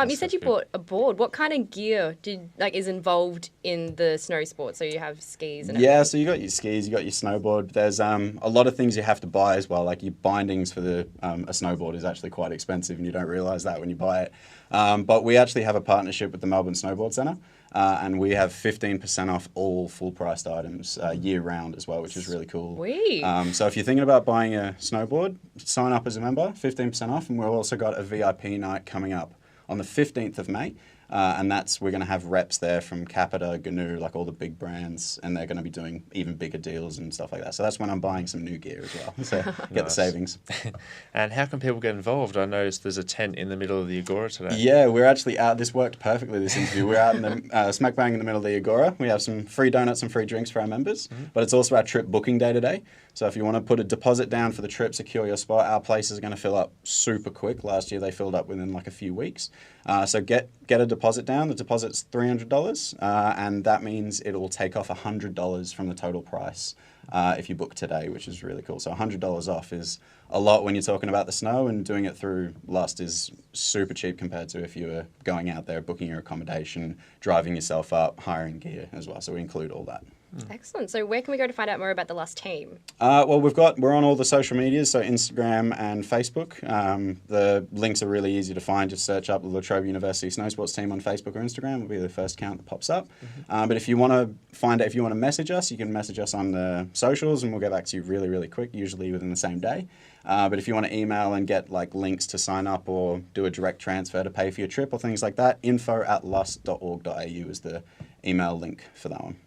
You said you bought a board. What kind of gear is involved in the snow sport? So you have skis and everything? Yeah, so you got your skis, you got your snowboard. There's a lot of things you have to buy as well, like your bindings for a snowboard is actually quite expensive, and you don't realise that when you buy it. But we actually have a partnership with the Melbourne Snowboard Centre, and we have 15% off all full-priced items year-round as well, which is really cool. So if you're thinking about buying a snowboard, sign up as a member, 15% off, and we've also got a VIP night coming up on the 15th of May. And we're going to have reps there from Capita, GNU, like all the big brands, and they're going to be doing even bigger deals and stuff like that. So that's when I'm buying some new gear as well, so get the savings. And how can people get involved? I noticed there's a tent in the middle of the Agora today. Yeah, we're actually out. This worked perfectly, this interview. We're out in the smack bang in the middle of the Agora. We have some free donuts and free drinks for our members, but it's also our trip booking day today. So if you want to put a deposit down for the trip, secure your spot, our places are going to fill up super quick. Last year they filled up within like a few weeks. So get a deposit down. The deposit's $300, and that means it will take off $100 from the total price if you book today, which is really cool. So $100 off is a lot when you're talking about the snow, and doing it through L.U.S.T is super cheap compared to if you were going out there, booking your accommodation, driving yourself up, hiring gear as well. So we include all that. Excellent. So where can we go to find out more about the L.U.S.T team? Well, we're on all the social medias, so Instagram and Facebook. The links are really easy to find. Just search up the Latrobe University Snow Sports Team on Facebook or Instagram. Will be the first account that pops up. But if you want to message us, you can message us on the socials, and we'll get back to you really, really quick, usually within the same day. But if you want to email and get like links to sign up or do a direct transfer to pay for your trip or things like that, info@lust.org.au is the email link for that one.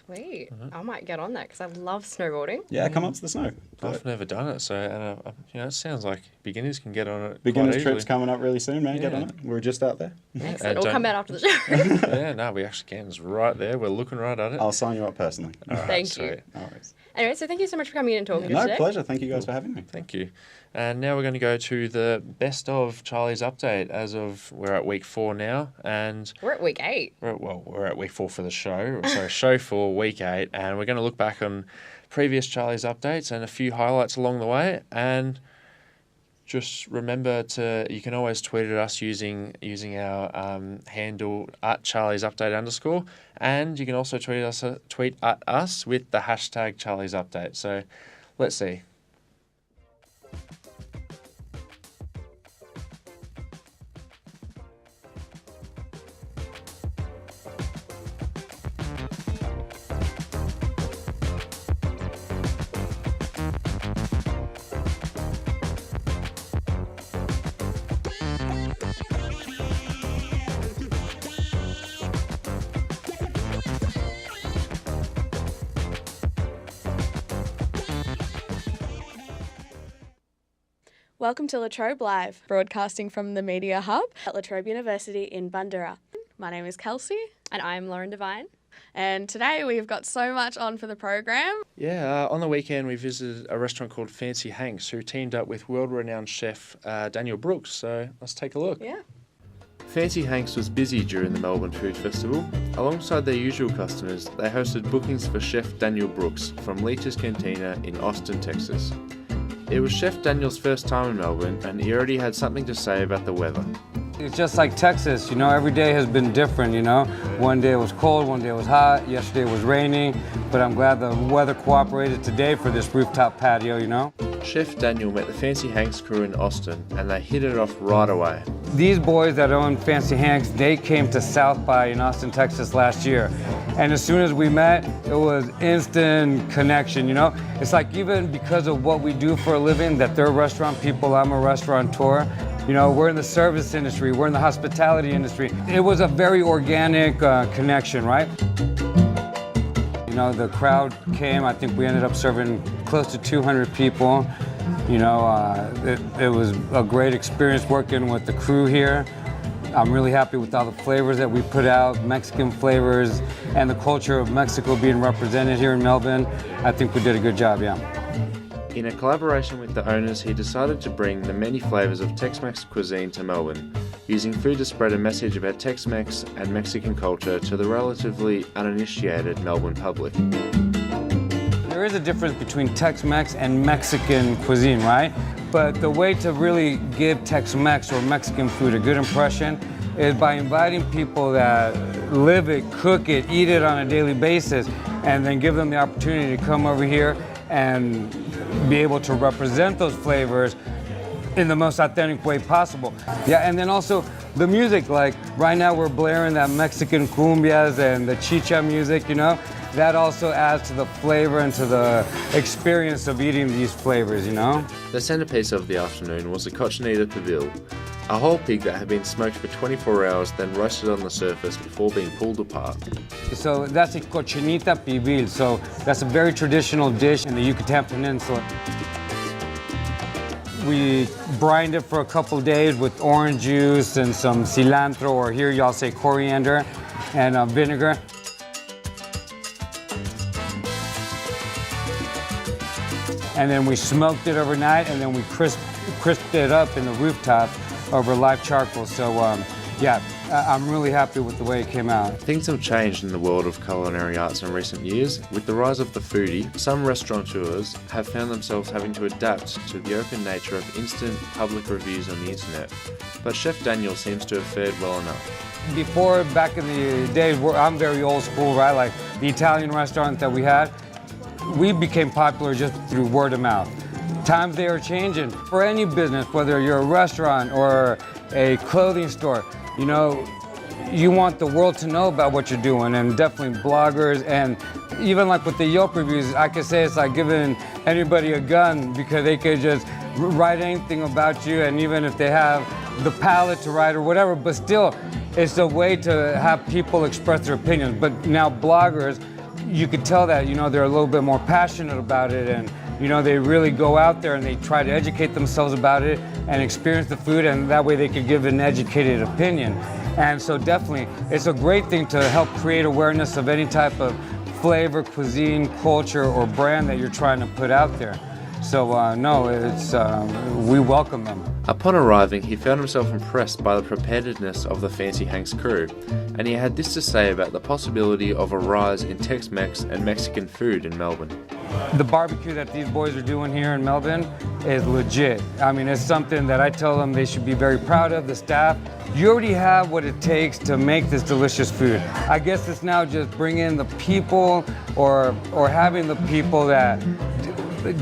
Sweet. I might get on that because I love snowboarding. Yeah, come up to the snow. I've never done it, so it sounds like beginners can get on it. Beginners trip's coming up really soon, man. Get on it. We're just out there. Excellent. We'll come out after the show. Yeah, no, we actually can. It's right there. We're looking right at it. I'll sign you up personally. All right, Thank you. No worries. Anyway, so thank you so much for coming in and talking to us today. No, pleasure. Thank you guys for having me. Thank you. And now we're going to go to the best of Charlie's update. We're at week 4 now, and we're at week 8. We're at week 4 for the show. So show 4, week 8, and we're going to look back on previous Charlie's updates and a few highlights along the way. And just remember you can always tweet at us using our handle @CharliesUpdate_, and you can also tweet at us with the hashtag Charlie's Update. So let's see. Welcome to Latrobe Live, broadcasting from the Media Hub at Latrobe University in Bundoora. My name is Kelsey. And I'm Lauren Devine. And today we've got so much on for the program. Yeah, on the weekend we visited a restaurant called Fancy Hanks, who teamed up with world-renowned chef Daniel Brooks. So let's take a look. Yeah. Fancy Hanks was busy during the Melbourne Food Festival. Alongside their usual customers, they hosted bookings for Chef Daniel Brooks from Leach's Cantina in Austin, Texas. It was Chef Daniel's first time in Melbourne, and he already had something to say about the weather. It's just like Texas, every day has been different, One day it was cold, one day it was hot, yesterday it was raining, but I'm glad the weather cooperated today for this rooftop patio, Chef Daniel met the Fancy Hanks crew in Austin, and they hit it off right away. These boys that own Fancy Hanks, they came to South by in Austin, Texas last year. And as soon as we met, it was instant connection, It's like even because of what we do for a living, that they're restaurant people, I'm a restaurateur, we're in the service industry, we're in the hospitality industry. It was a very organic connection, right? The crowd came, I think we ended up serving close to 200 people. It was a great experience working with the crew here. I'm really happy with all the flavors that we put out, Mexican flavors, and the culture of Mexico being represented here in Melbourne. I think we did a good job, yeah. In a collaboration with the owners, he decided to bring the many flavours of Tex-Mex cuisine to Melbourne, using food to spread a message about Tex-Mex and Mexican culture to the relatively uninitiated Melbourne public. There is a difference between Tex-Mex and Mexican cuisine, right? But the way to really give Tex-Mex or Mexican food a good impression is by inviting people that live it, cook it, eat it on a daily basis, and then give them the opportunity to come over here and be able to represent those flavors in the most authentic way possible. Yeah, and then also the music, like right now we're blaring that Mexican cumbias and the chicha music, that also adds to the flavor and to the experience of eating these flavors, The centrepiece of the afternoon was a cochinita pibil, a whole pig that had been smoked for 24 hours, then roasted on the surface before being pulled apart. So that's a cochinita pibil, so that's a very traditional dish in the Yucatan Peninsula. We brined it for a couple days with orange juice and some cilantro, or here y'all say coriander, and vinegar. And then we smoked it overnight, and then we crisped it up in the rooftop over live charcoal. So yeah, I'm really happy with the way it came out. Things have changed in the world of culinary arts in recent years. With the rise of the foodie, some restaurateurs have found themselves having to adapt to the open nature of instant public reviews on the internet. But Chef Daniel seems to have fared well enough. Before, back in the days, I'm very old school, right? Like the Italian restaurant that we had, we became popular just through word of mouth. Times they are changing. For any business, whether you're a restaurant or a clothing store, you want the world to know about what you're doing, and definitely bloggers, and even like with the Yelp reviews, I could say it's like giving anybody a gun, because they could just write anything about you, and even if they have the palate to write or whatever, but still, it's a way to have people express their opinions. But now bloggers, you could tell that, they're a little bit more passionate about it, and, they really go out there and they try to educate themselves about it and experience the food, and that way they could give an educated opinion. And so definitely, it's a great thing to help create awareness of any type of flavor, cuisine, culture, or brand that you're trying to put out there. So no, we welcome them. Upon arriving, he found himself impressed by the preparedness of the Fancy Hanks crew, and he had this to say about the possibility of a rise in Tex-Mex and Mexican food in Melbourne. The barbecue that these boys are doing here in Melbourne is legit. I mean, it's something that I tell them they should be very proud of, the staff. You already have what it takes to make this delicious food. I guess it's now just bringing the people or having the people that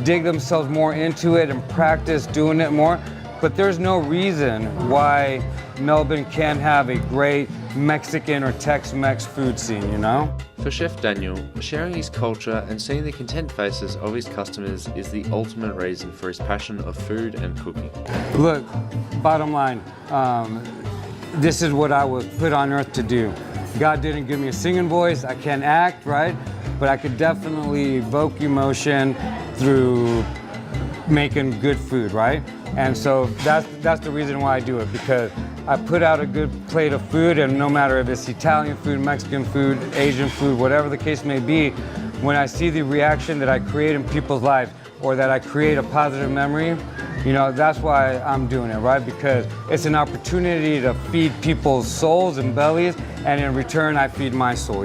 dig themselves more into it and practice doing it more. But there's no reason why Melbourne can't have a great Mexican or Tex-Mex food scene, For Chef Daniel, sharing his culture and seeing the content faces of his customers is the ultimate reason for his passion of food and cooking. Look, bottom line, this is what I was put on earth to do. God didn't give me a singing voice, I can't act, right? But I could definitely evoke emotion through making good food, right? And so that's the reason why I do it, because I put out a good plate of food, and no matter if it's Italian food, Mexican food, Asian food, whatever the case may be, when I see the reaction that I create in people's lives, or that I create a positive memory, that's why I'm doing it, right? Because it's an opportunity to feed people's souls and bellies, and in return, I feed my soul,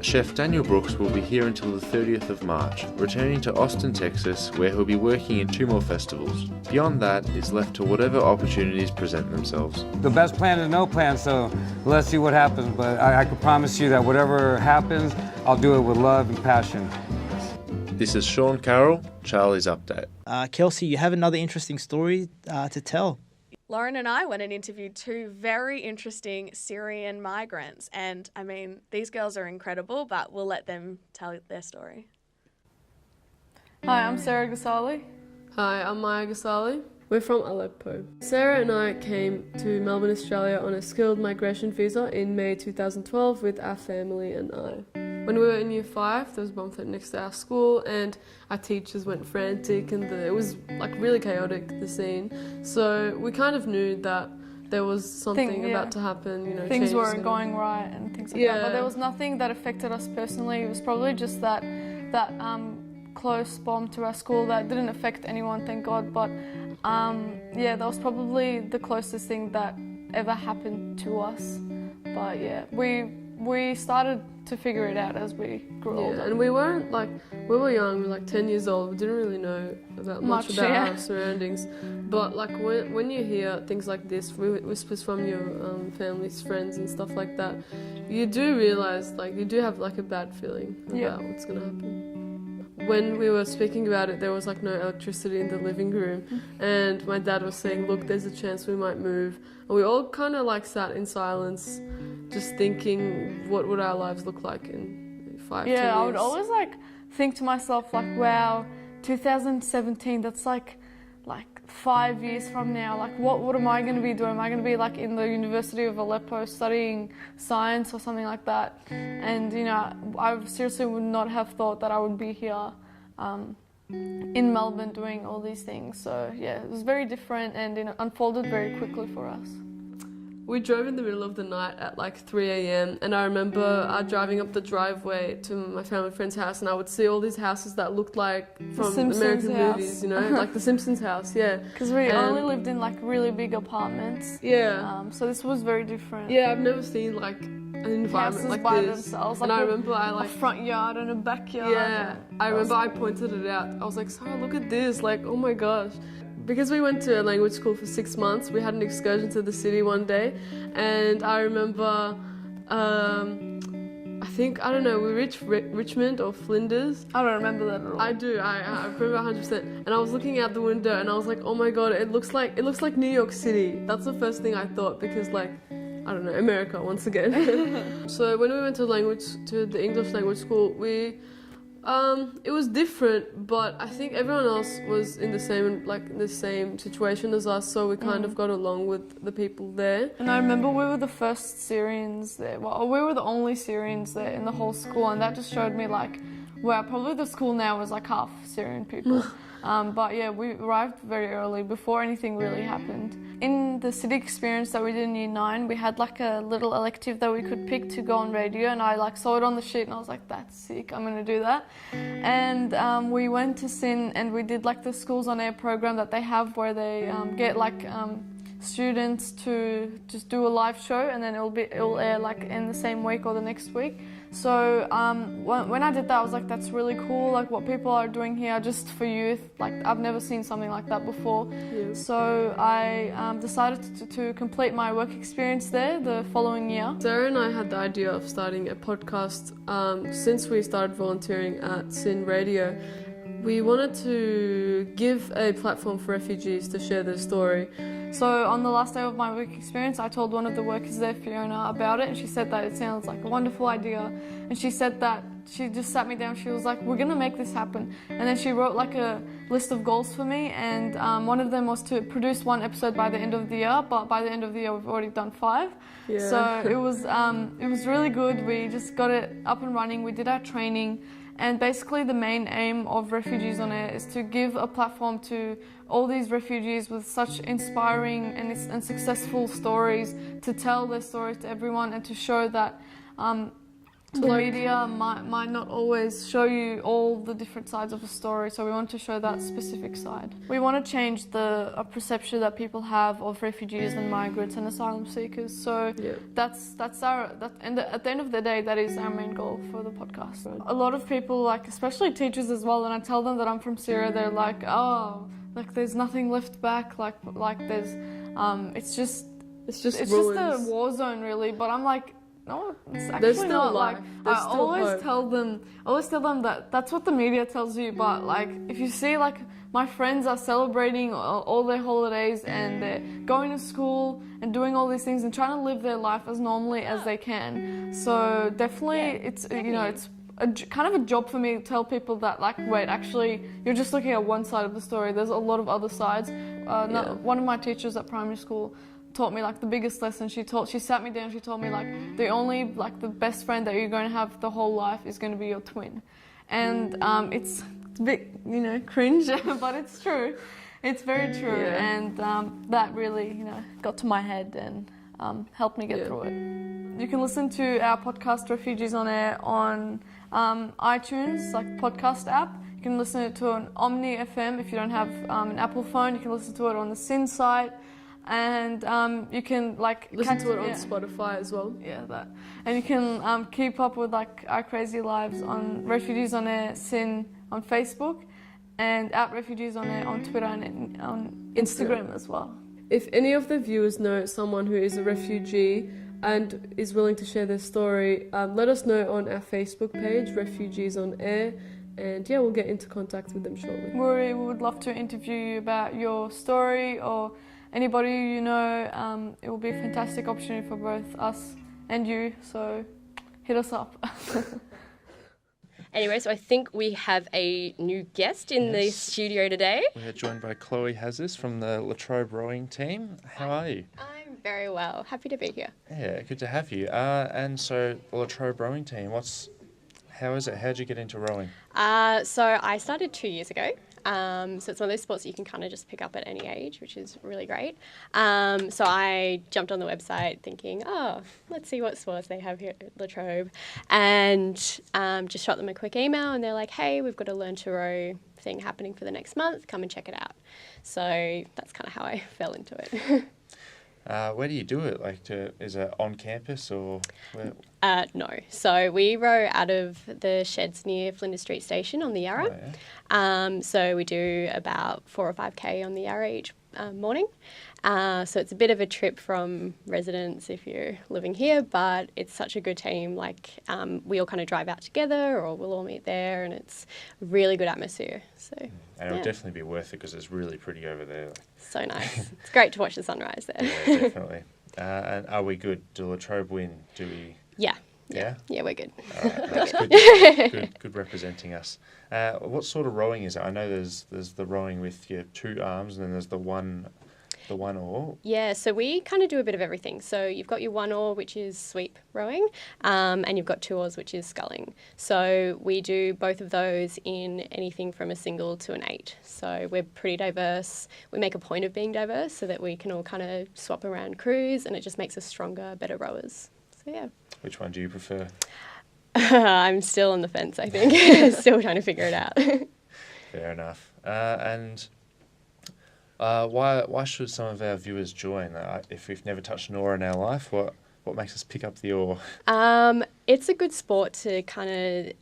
Chef Daniel Brooks will be here until the 30th of March, returning to Austin, Texas, where he'll be working in 2 more festivals. Beyond that, it's left to whatever opportunities present themselves. The best plan is no plan, so let's see what happens. But I can promise you that whatever happens, I'll do it with love and passion. This is Sean Carroll, Charlie's Update. Kelsey, you have another interesting story to tell. Lauren and I went and interviewed 2 very interesting Syrian migrants. And I mean, these girls are incredible, but we'll let them tell their story. Hi, I'm Sarah Ghazali. Hi, I'm Maya Ghazali. We're from Aleppo. Sarah and I came to Melbourne, Australia on a skilled migration visa in May 2012 with our family and I. When we were in Year 5, there was a bomb threat next to our school, and our teachers went frantic, and it was really chaotic, the scene. So we kind of knew that there was something about to happen, Things weren't going right and things like that. But there was nothing that affected us personally. It was probably just that close bomb to our school that didn't affect anyone, thank God. But that was probably the closest thing that ever happened to us. But yeah, we started to figure it out as we grew older. And we weren't we were young, we were 10 years old, we didn't really know much about our surroundings. But when you hear things like this, whispers from your family's friends and stuff like that, you do realise, you do have a bad feeling about what's going to happen. When we were speaking about it, there was no electricity in the living room, and my dad was saying, look, there's a chance we might move. And we all kind of sat in silence, just thinking, what would our lives look like in 5 10 years? Yeah, I would always think to myself, wow, 2017, that's 5 years from now. What am I going to be doing? Am I going to be in the University of Aleppo studying science or something like that? And I seriously would not have thought that I would be here in Melbourne doing all these things. So yeah, it was very different, and it unfolded very quickly for us. We drove in the middle of the night at 3 a.m. and I remember driving up the driveway to my family friend's house, and I would see all these houses that looked like from American movies, like the Simpsons house, yeah. Because we only lived in really big apartments. Yeah. So this was very different. Yeah, I've never seen an environment houses like by this. themselves. And I remember a front yard and a backyard. Yeah. I remember I pointed it out. I was like, Sarah, look at this. Oh my gosh. Because we went to a language school for 6 months, we had an excursion to the city one day, and I remember, we reached Richmond or Flinders. I don't remember that at all. I do, I remember 100%. And I was looking out the window and I was like, oh my God, it looks like New York City. That's the first thing I thought, because America once again. So when we went to the English language school, It was different, but I think everyone else was in the same situation as us, so we kind of got along with the people there. And I remember we were the first Syrians there. Well, we were the only Syrians there in the whole school, and that just showed me like, wow, probably the school now was like half Syrian people. But yeah, we arrived very early before anything really happened. In the city experience that we did in Year 9, we had like a little elective that we could pick to go on radio, and I like saw it on the sheet and I was like, that's sick, I'm gonna do that. And we went to SYN and we did like the Schools on Air program that they have where they get like students to just do a live show, and then it'll air like in the same week or the next week. So when I did that, I was like, that's really cool, like what people are doing here just for youth. Like I've never seen something like that before. Yeah. So I decided to complete my work experience there the following year. Sarah and I had the idea of starting a podcast since we started volunteering at SYN Radio. We wanted to give a platform for refugees to share their story. So on the last day of my work experience, I told one of the workers there, Fiona, about it, and she said that it sounds like a wonderful idea. And she said that she just sat me down, she was like, we're gonna make this happen. And then she wrote like a list of goals for me, and one of them was to produce 1 episode by the end of the year, but by the end of the year we've already done 5. Yeah. So it was really good. We just got it up and running, we did our training. And basically the main aim of Refugees on Air is to give a platform to all these refugees with such inspiring and successful stories, to tell their stories to everyone and to show that the media might not always show you all the different sides of a story, so we want to show that specific side. We want to change the perception that people have of refugees and migrants and asylum seekers, so at the end of the day, that is our main goal for the podcast. A lot of people, like especially teachers as well, and I tell them that I'm from Syria, they're like, oh, like there's nothing left back, like there's it's just a war zone really, but I'm like, no, it's actually not. Like I always tell them that that's what the media tells you, but like if you see like my friends are celebrating all their holidays and they're going to school and doing all these things and trying to live their life as normally as they can. So definitely it's it's kind of a job for me to tell people that like, wait, actually you're just looking at one side of the story, there's a lot of other sides. One of my teachers at primary school taught me like the biggest lesson. She sat me down, she told me like the best friend that you're going to have the whole life is going to be your twin. And it's a bit cringe, but it's true. It's very true. Yeah. And that really got to my head and helped me get through it. You can listen to our podcast Refugees on Air on iTunes, like podcast app. You can listen to it on Omni FM if you don't have an Apple phone. You can listen to it on the SYN site. And you can like listen to it on Spotify as well. Yeah, that. And you can keep up with like our crazy lives on Refugees on Air SYN on Facebook, and at Refugees on Air on Twitter and on Instagram as well. If any of the viewers know someone who is a refugee and is willing to share their story, let us know on our Facebook page, Refugees on Air. And yeah, we'll get into contact with them shortly. We would love to interview you about your story or anybody you know. It will be a fantastic opportunity for both us and you, so hit us up. Anyway, so I think we have a new guest in the studio today. We are joined by Chloe Hazis from the Latrobe rowing team. How are you? I'm very well. Happy to be here. Yeah, good to have you. And so the Latrobe rowing team, how is it? How did you get into rowing? So I started 2 years ago. So it's one of those sports that you can kind of just pick up at any age, which is really great. So I jumped on the website thinking, let's see what sports they have here at Latrobe, and just shot them a quick email, and they're like, hey, we've got a Learn to Row thing happening for the next month, come and check it out. So that's kind of how I fell into it. Where do you do it? Is it on campus or where? No. So we row out of the sheds near Flinders Street Station on the Yarra. Oh, yeah. So we do about 4 or 5K on the Yarra each morning. So it's a bit of a trip from residents if you're living here, but it's such a good team. We all kind of drive out together, or we'll all meet there, and it's a really good atmosphere. So. And it'll definitely be worth it because it's really pretty over there. So nice. It's great to watch the sunrise there. Yeah, definitely. And are we good? Do Latrobe win? Do we? Yeah. Yeah? Yeah, we're good. All right, that's good. Good representing us. What sort of rowing is it? I know there's the rowing with your two arms, and then there's the one oar. Yeah, so we kind of do a bit of everything. So you've got your one oar, which is sweep rowing, and you've got two oars, which is sculling. So we do both of those in anything from a single to an 8. So we're pretty diverse. We make a point of being diverse so that we can all kind of swap around crews, and it just makes us stronger, better rowers. So yeah. Which one do you prefer? I'm still on the fence, I think. Still trying to figure it out. Fair enough. Why should some of our viewers join? If we've never touched an oar in our life, what makes us pick up the oar? It's a good sport to kind of...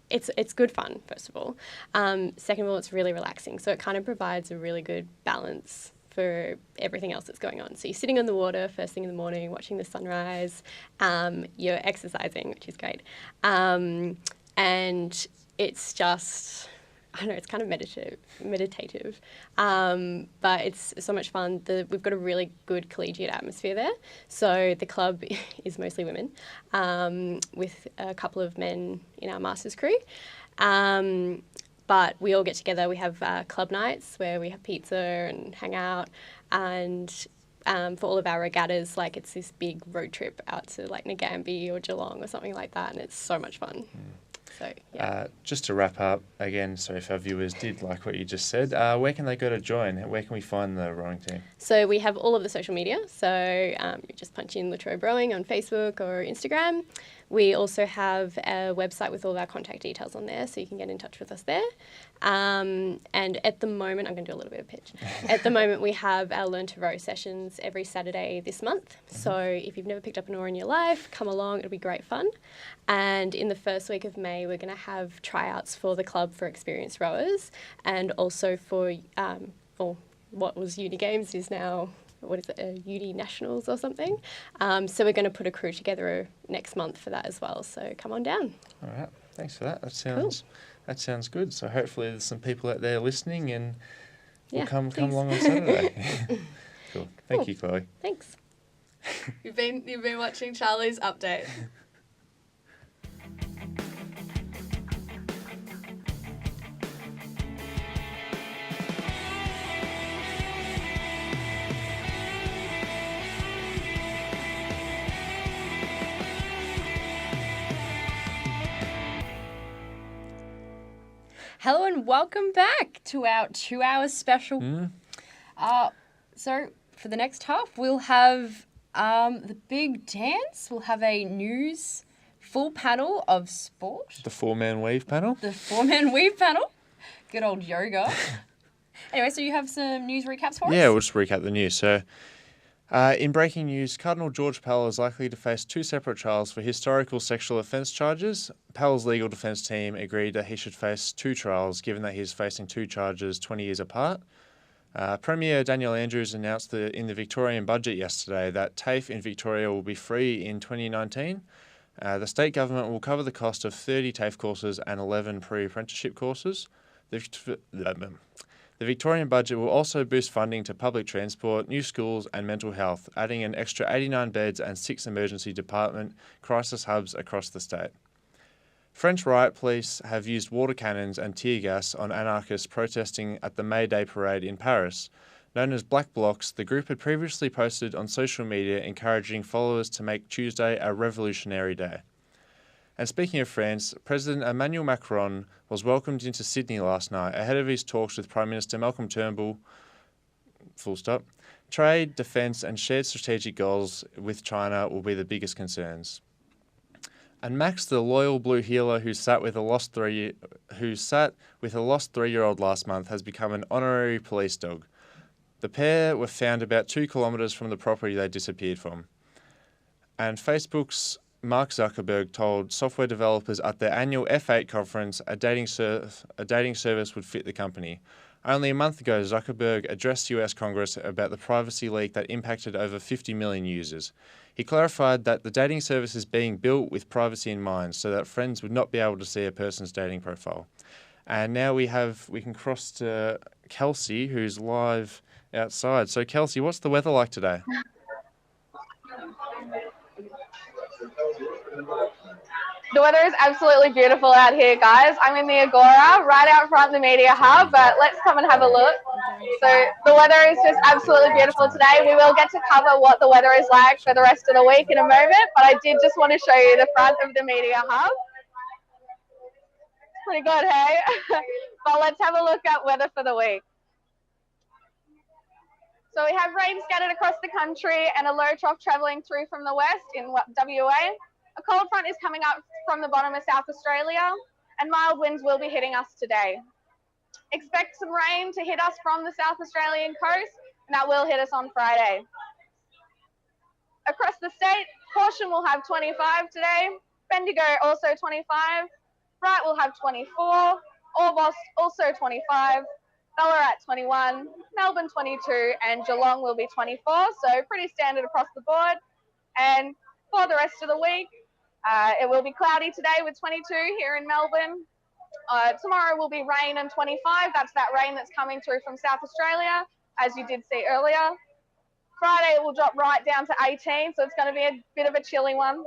It's good fun, first of all. Second of all, it's really relaxing. So it kind of provides a really good balance for everything else that's going on. So you're sitting on the water first thing in the morning, watching the sunrise. You're exercising, which is great. And it's just... I don't know, it's kind of meditative, but it's so much fun. We've got a really good collegiate atmosphere there. So the club is mostly women, with a couple of men in our masters crew. But we all get together. We have club nights where we have pizza and hang out. And for all of our regattas, like it's this big road trip out to like Ngambie or Geelong or something like that. And it's so much fun. So, yeah. Just to wrap up, again, so if our viewers did like what you just said, where can they go to join? Where can we find the rowing team? So we have all of the social media. So you just punch in Latrobe Rowing on Facebook or Instagram. We also have a website with all of our contact details on there, so you can get in touch with us there. And at the moment, I'm going to do a little bit of pitch. At the moment, we have our Learn to Row sessions every Saturday this month. So if you've never picked up an oar in your life, come along. It'll be great fun. And in the first week of May, we're going to have tryouts for the club for experienced rowers, and also for what was Uni Games is now... Uni Nationals or something. So we're going to put a crew together next month for that as well. So come on down. All right. Thanks for that. That sounds good. So hopefully there's some people out there listening and will come along on Saturday. Cool. Thank you, Chloe. Thanks. You've been watching Charlie's Update. Hello and welcome back to our 2-hour special. So for the next half, we'll have the big dance. We'll have a news full panel of sport. The 4-man weave panel. The 4-man weave panel. Good old yoga. Anyway, so you have some news recaps for us? Yeah, we'll just recap the news. So in breaking news, Cardinal George Pell is likely to face 2 separate trials for historical sexual offence charges. Pell's legal defence team agreed that he should face 2 trials, given that he's facing 2 charges 20 years apart. Premier Daniel Andrews announced in the Victorian budget yesterday that TAFE in Victoria will be free in 2019. The state government will cover the cost of 30 TAFE courses and 11 pre-apprenticeship courses. The Victorian budget will also boost funding to public transport, new schools and mental health, adding an extra 89 beds and 6 emergency department crisis hubs across the state. French riot police have used water cannons and tear gas on anarchists protesting at the May Day parade in Paris. Known as Black Blocs, the group had previously posted on social media encouraging followers to make Tuesday a revolutionary day. And speaking of France, President Emmanuel Macron was welcomed into Sydney last night ahead of his talks with Prime Minister Malcolm Turnbull. Full stop. Trade, defence and shared strategic goals with China will be the biggest concerns. And Max, the loyal blue heeler who sat with a lost 3-year-old last month, has become an honorary police dog. The pair were found about 2 kilometres from the property they disappeared from. And Facebook's Mark Zuckerberg told software developers at their annual F8 conference a dating service would fit the company. Only a month ago, Zuckerberg addressed US Congress about the privacy leak that impacted over 50 million users. He clarified that the dating service is being built with privacy in mind so that friends would not be able to see a person's dating profile. And now we can cross to Kelsey, who's live outside. So Kelsey, what's the weather like today? The weather is absolutely beautiful out here, guys. I'm in the Agora, right out front of the media hub, but let's come and have a look. So the weather is just absolutely beautiful today. We will get to cover what the weather is like for the rest of the week in a moment, but I did just want to show you the front of the media hub. Pretty good, hey? But let's have a look at weather for the week. So we have rain scattered across the country and a low trough travelling through from the west in WA. A cold front is coming up from the bottom of South Australia, and mild winds will be hitting us today. Expect some rain to hit us from the South Australian coast, and that will hit us on Friday. Across the state, Caution will have 25 today, Bendigo also 25, Bright will have 24, Orbost also 25, Ballarat 21, Melbourne 22, and Geelong will be 24, so pretty standard across the board. And for the rest of the week, it will be cloudy today with 22 here in Melbourne. Tomorrow will be rain and 25. That's that rain that's coming through from South Australia, as you did see earlier. Friday it will drop right down to 18, so it's going to be a bit of a chilly one.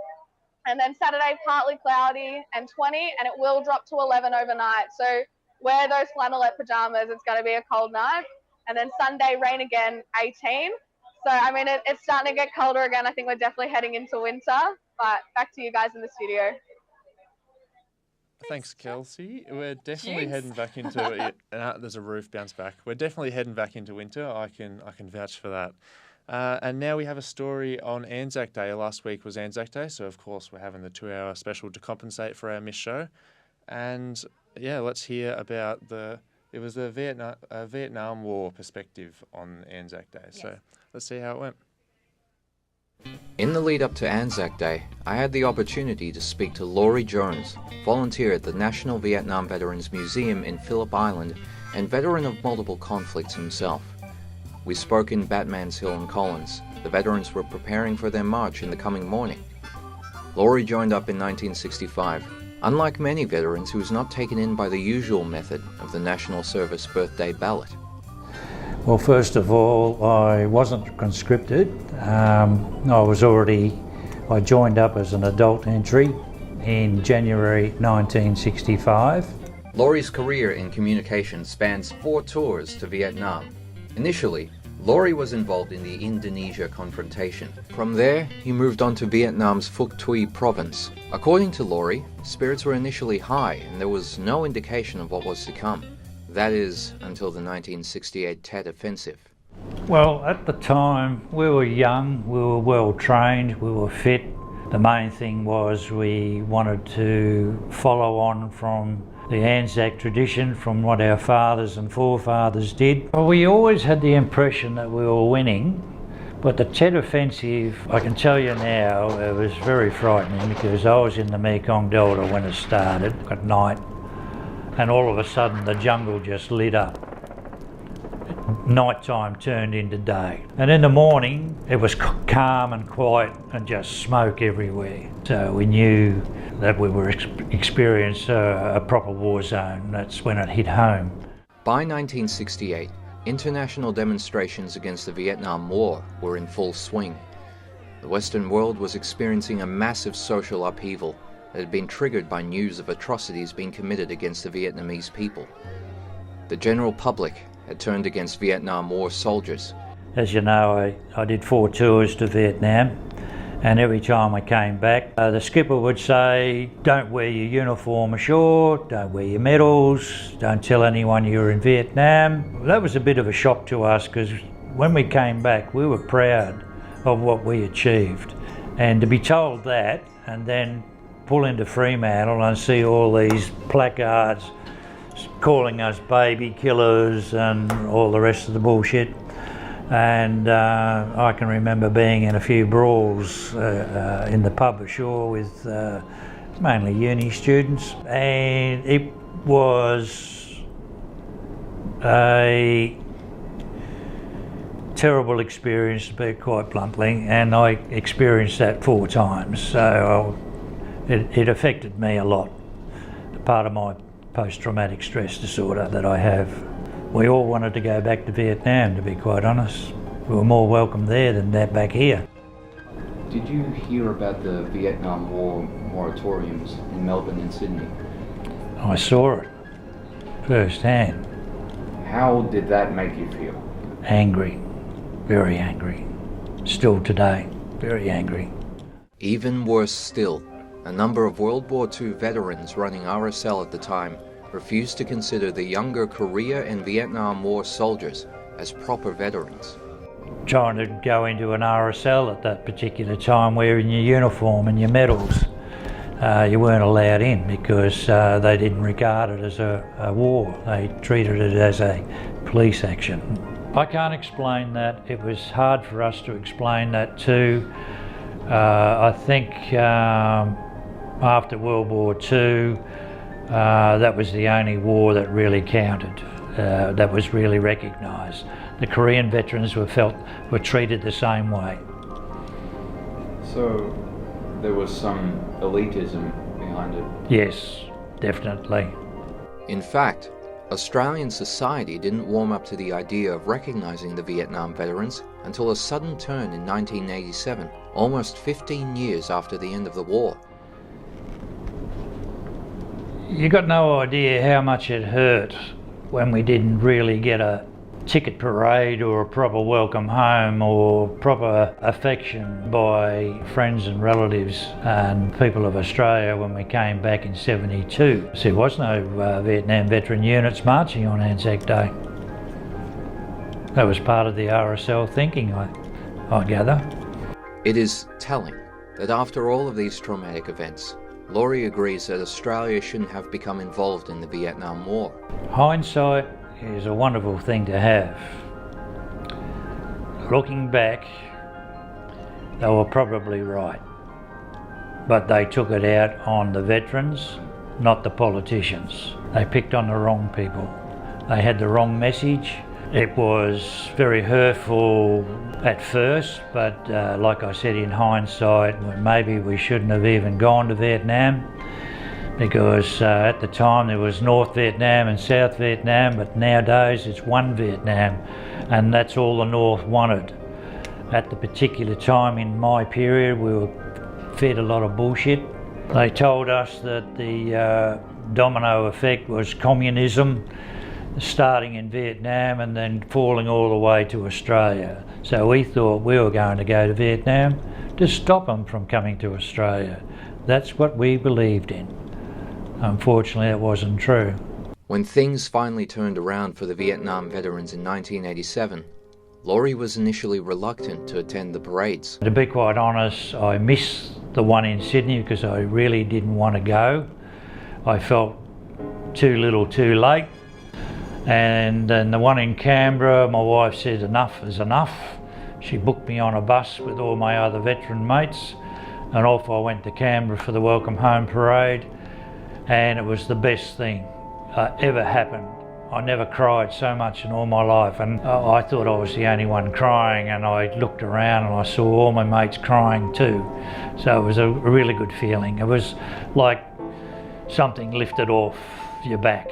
And then Saturday, partly cloudy and 20, and it will drop to 11 overnight. So wear those flannelette pajamas. It's going to be a cold night. And then Sunday, rain again, 18. So, I mean, it's starting to get colder again. I think we're definitely heading into winter. But back to you guys in the studio. Thanks, Kelsey. We're definitely heading back into there's a roof bounce back. We're definitely heading back into winter. I can vouch for that. And now we have a story on Anzac Day. Last week was Anzac Day, so of course we're having the 2-hour special to compensate for our missed show. And yeah, let's hear about the Vietnam War perspective on Anzac Day. Yes. So let's see how it went. In the lead up to Anzac Day, I had the opportunity to speak to Laurie Jones, volunteer at the National Vietnam Veterans Museum in Phillip Island and veteran of multiple conflicts himself. We spoke in Batman's Hill and Collins. The veterans were preparing for their march in the coming morning. Laurie joined up in 1965. Unlike many veterans, he was not taken in by the usual method of the National Service birthday ballot. Well, first of all, I wasn't conscripted. I joined up as an adult entry in January 1965. Laurie's career in communications spans 4 tours to Vietnam. Initially, Laurie was involved in the Indonesia confrontation. From there, he moved on to Vietnam's Phuoc Tuy province. According to Laurie, spirits were initially high and there was no indication of what was to come. That is, until the 1968 Tet Offensive. Well, at the time, we were young, we were well trained, we were fit. The main thing was we wanted to follow on from the Anzac tradition, from what our fathers and forefathers did. Well, we always had the impression that we were winning, but the Tet Offensive, I can tell you now, it was very frightening because I was in the Mekong Delta when it started at night, and all of a sudden the jungle just lit up. Nighttime turned into day. And in the morning it was calm and quiet and just smoke everywhere. So we knew that we were experiencing a proper war zone. That's when it hit home. By 1968, international demonstrations against the Vietnam War were in full swing. The Western world was experiencing a massive social upheaval that had been triggered by news of atrocities being committed against the Vietnamese people. The general public had turned against Vietnam War soldiers. As you know, I did 4 tours to Vietnam, and every time I came back, the skipper would say, don't wear your uniform ashore, don't wear your medals, don't tell anyone you're in Vietnam. That was a bit of a shock to us because when we came back, we were proud of what we achieved. And to be told that and then pull into Fremantle and see all these placards calling us baby killers and all the rest of the bullshit. And I can remember being in a few brawls in the pub ashore with mainly uni students, and it was a terrible experience, to put it quite bluntly, and I experienced that 4 times, so it affected me a lot. Part of my post-traumatic stress disorder that I have. We all wanted to go back to Vietnam, to be quite honest. We were more welcome there than that back here. Did you hear about the Vietnam War moratoriums in Melbourne and Sydney? I saw it firsthand. How did that make you feel? Angry, very angry. Still today, very angry. Even worse still, a number of World War II veterans running RSL at the time refused to consider the younger Korea and Vietnam War soldiers as proper veterans. Trying to go into an RSL at that particular time wearing your uniform and your medals, you weren't allowed in because they didn't regard it as a war. They treated it as a police action. I can't explain that. It was hard for us to explain that too. I think after World War II, that was the only war that really counted, that was really recognised. The Korean veterans were treated the same way. So there was some elitism behind it? Yes, definitely. In fact, Australian society didn't warm up to the idea of recognising the Vietnam veterans until a sudden turn in 1987, almost 15 years after the end of the war. You got no idea how much it hurt when we didn't really get a ticket parade or a proper welcome home or proper affection by friends and relatives and people of Australia when we came back in '72. So there was no Vietnam veteran units marching on Anzac Day. That was part of the RSL thinking, I gather. It is telling that after all of these traumatic events, Laurie agrees that Australia shouldn't have become involved in the Vietnam War. Hindsight is a wonderful thing to have. Looking back, they were probably right, but they took it out on the veterans, not the politicians. They picked on the wrong people. They had the wrong message. It was very hurtful at first, but like I said, in hindsight, maybe we shouldn't have even gone to Vietnam, because at the time there was North Vietnam and South Vietnam, but nowadays it's one Vietnam, and that's all the North wanted. At the particular time in my period, we were fed a lot of bullshit. They told us that the domino effect was communism, starting in Vietnam and then falling all the way to Australia. So we thought we were going to go to Vietnam to stop them from coming to Australia. That's what we believed in. Unfortunately, it wasn't true. When things finally turned around for the Vietnam veterans in 1987, Laurie was initially reluctant to attend the parades. To be quite honest, I missed the one in Sydney because I really didn't want to go. I felt too little too late. And then the one in Canberra, my wife said enough is enough. She booked me on a bus with all my other veteran mates, and off I went to Canberra for the Welcome Home Parade, and it was the best thing ever happened. I never cried so much in all my life, and I thought I was the only one crying, and I looked around and I saw all my mates crying too. So it was a really good feeling. It was like something lifted off your back,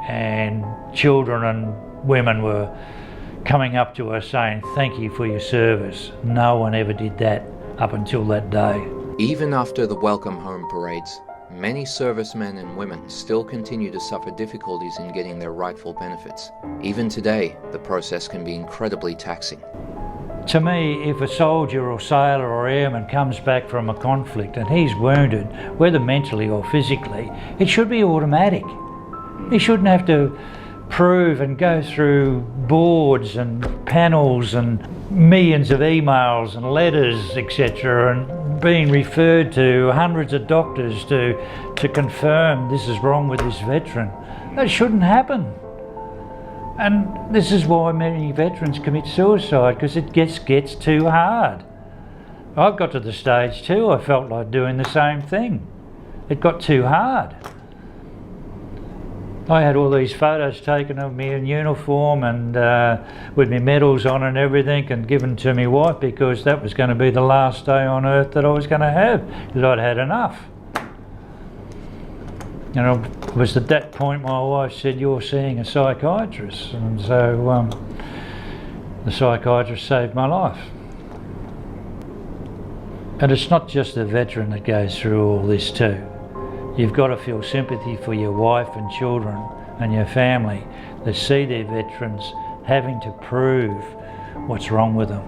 and children and women were coming up to us saying, "Thank you for your service." No one ever did that up until that day. Even after the Welcome Home parades, many servicemen and women still continue to suffer difficulties in getting their rightful benefits. Even today, the process can be incredibly taxing. To me, if a soldier or sailor or airman comes back from a conflict and he's wounded, whether mentally or physically, it should be automatic. He shouldn't have to prove and go through boards and panels and millions of emails and letters, etc., and being referred to hundreds of doctors to confirm this is wrong with this veteran. That shouldn't happen. And this is why many veterans commit suicide, because it gets too hard. I've got to the stage too, I felt like doing the same thing. It got too hard. I had all these photos taken of me in uniform and with my medals on and everything, and given to my wife because that was going to be the last day on earth that I was going to have, because I'd had enough. You know, it was at that point my wife said, "You're seeing a psychiatrist," and so the psychiatrist saved my life. And it's not just the veteran that goes through all this too. You've got to feel sympathy for your wife and children and your family that see their veterans having to prove what's wrong with them.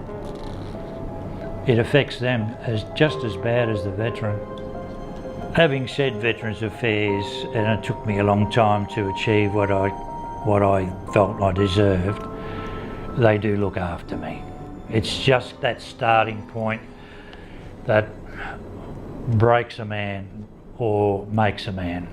It affects them just as bad as the veteran. Having said Veterans Affairs, and it took me a long time to achieve what I felt I deserved, they do look after me. It's just that starting point that breaks a man or makes a man.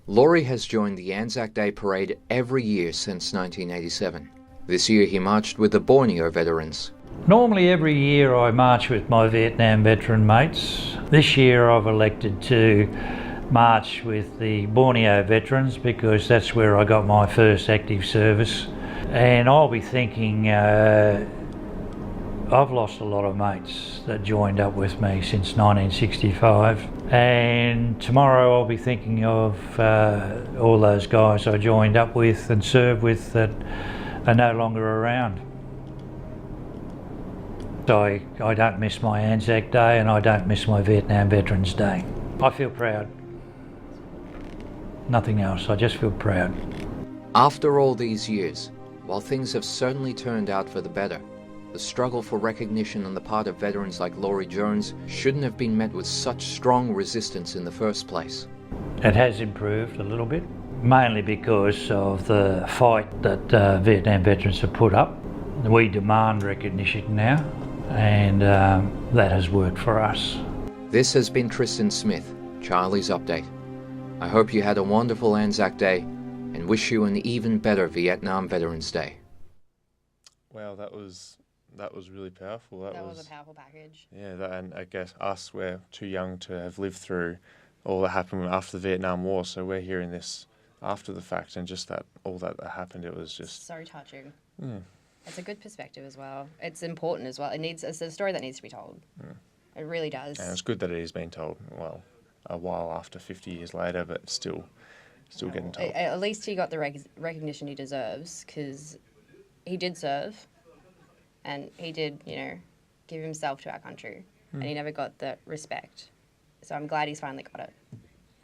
Laurie has joined the Anzac Day Parade every year since 1987. This year he marched with the Borneo veterans. Normally every year I march with my Vietnam veteran mates. This year I've elected to march with the Borneo veterans because that's where I got my first active service. And I'll be thinking, I've lost a lot of mates that joined up with me since 1965. And tomorrow I'll be thinking of all those guys I joined up with and served with that are no longer around. I don't miss my Anzac Day and I don't miss my Vietnam Veterans Day. I feel proud. Nothing else, I just feel proud. After all these years, while things have certainly turned out for the better, the struggle for recognition on the part of veterans like Laurie Jones shouldn't have been met with such strong resistance in the first place. It has improved a little bit, mainly because of the fight that Vietnam veterans have put up. We demand recognition now, and that has worked for us. This has been Tristan Smith, Charlie's Update. I hope you had a wonderful Anzac Day and wish you an even better Vietnam Veterans Day. Wow, that was really powerful. That was a powerful package. Yeah, and I guess us, we're too young to have lived through all that happened after the Vietnam War, so we're hearing this after the fact, and just that all that happened, it was just so touching. Mm. It's a good perspective as well. It's important as well. It's a story that needs to be told. Mm. It really does. And it's good that it is being told. Well, a while after, 50 years later, but still getting told. At least he got the recognition he deserves, because he did serve, and he did, give himself to our country, and he never got the respect. So I'm glad he's finally got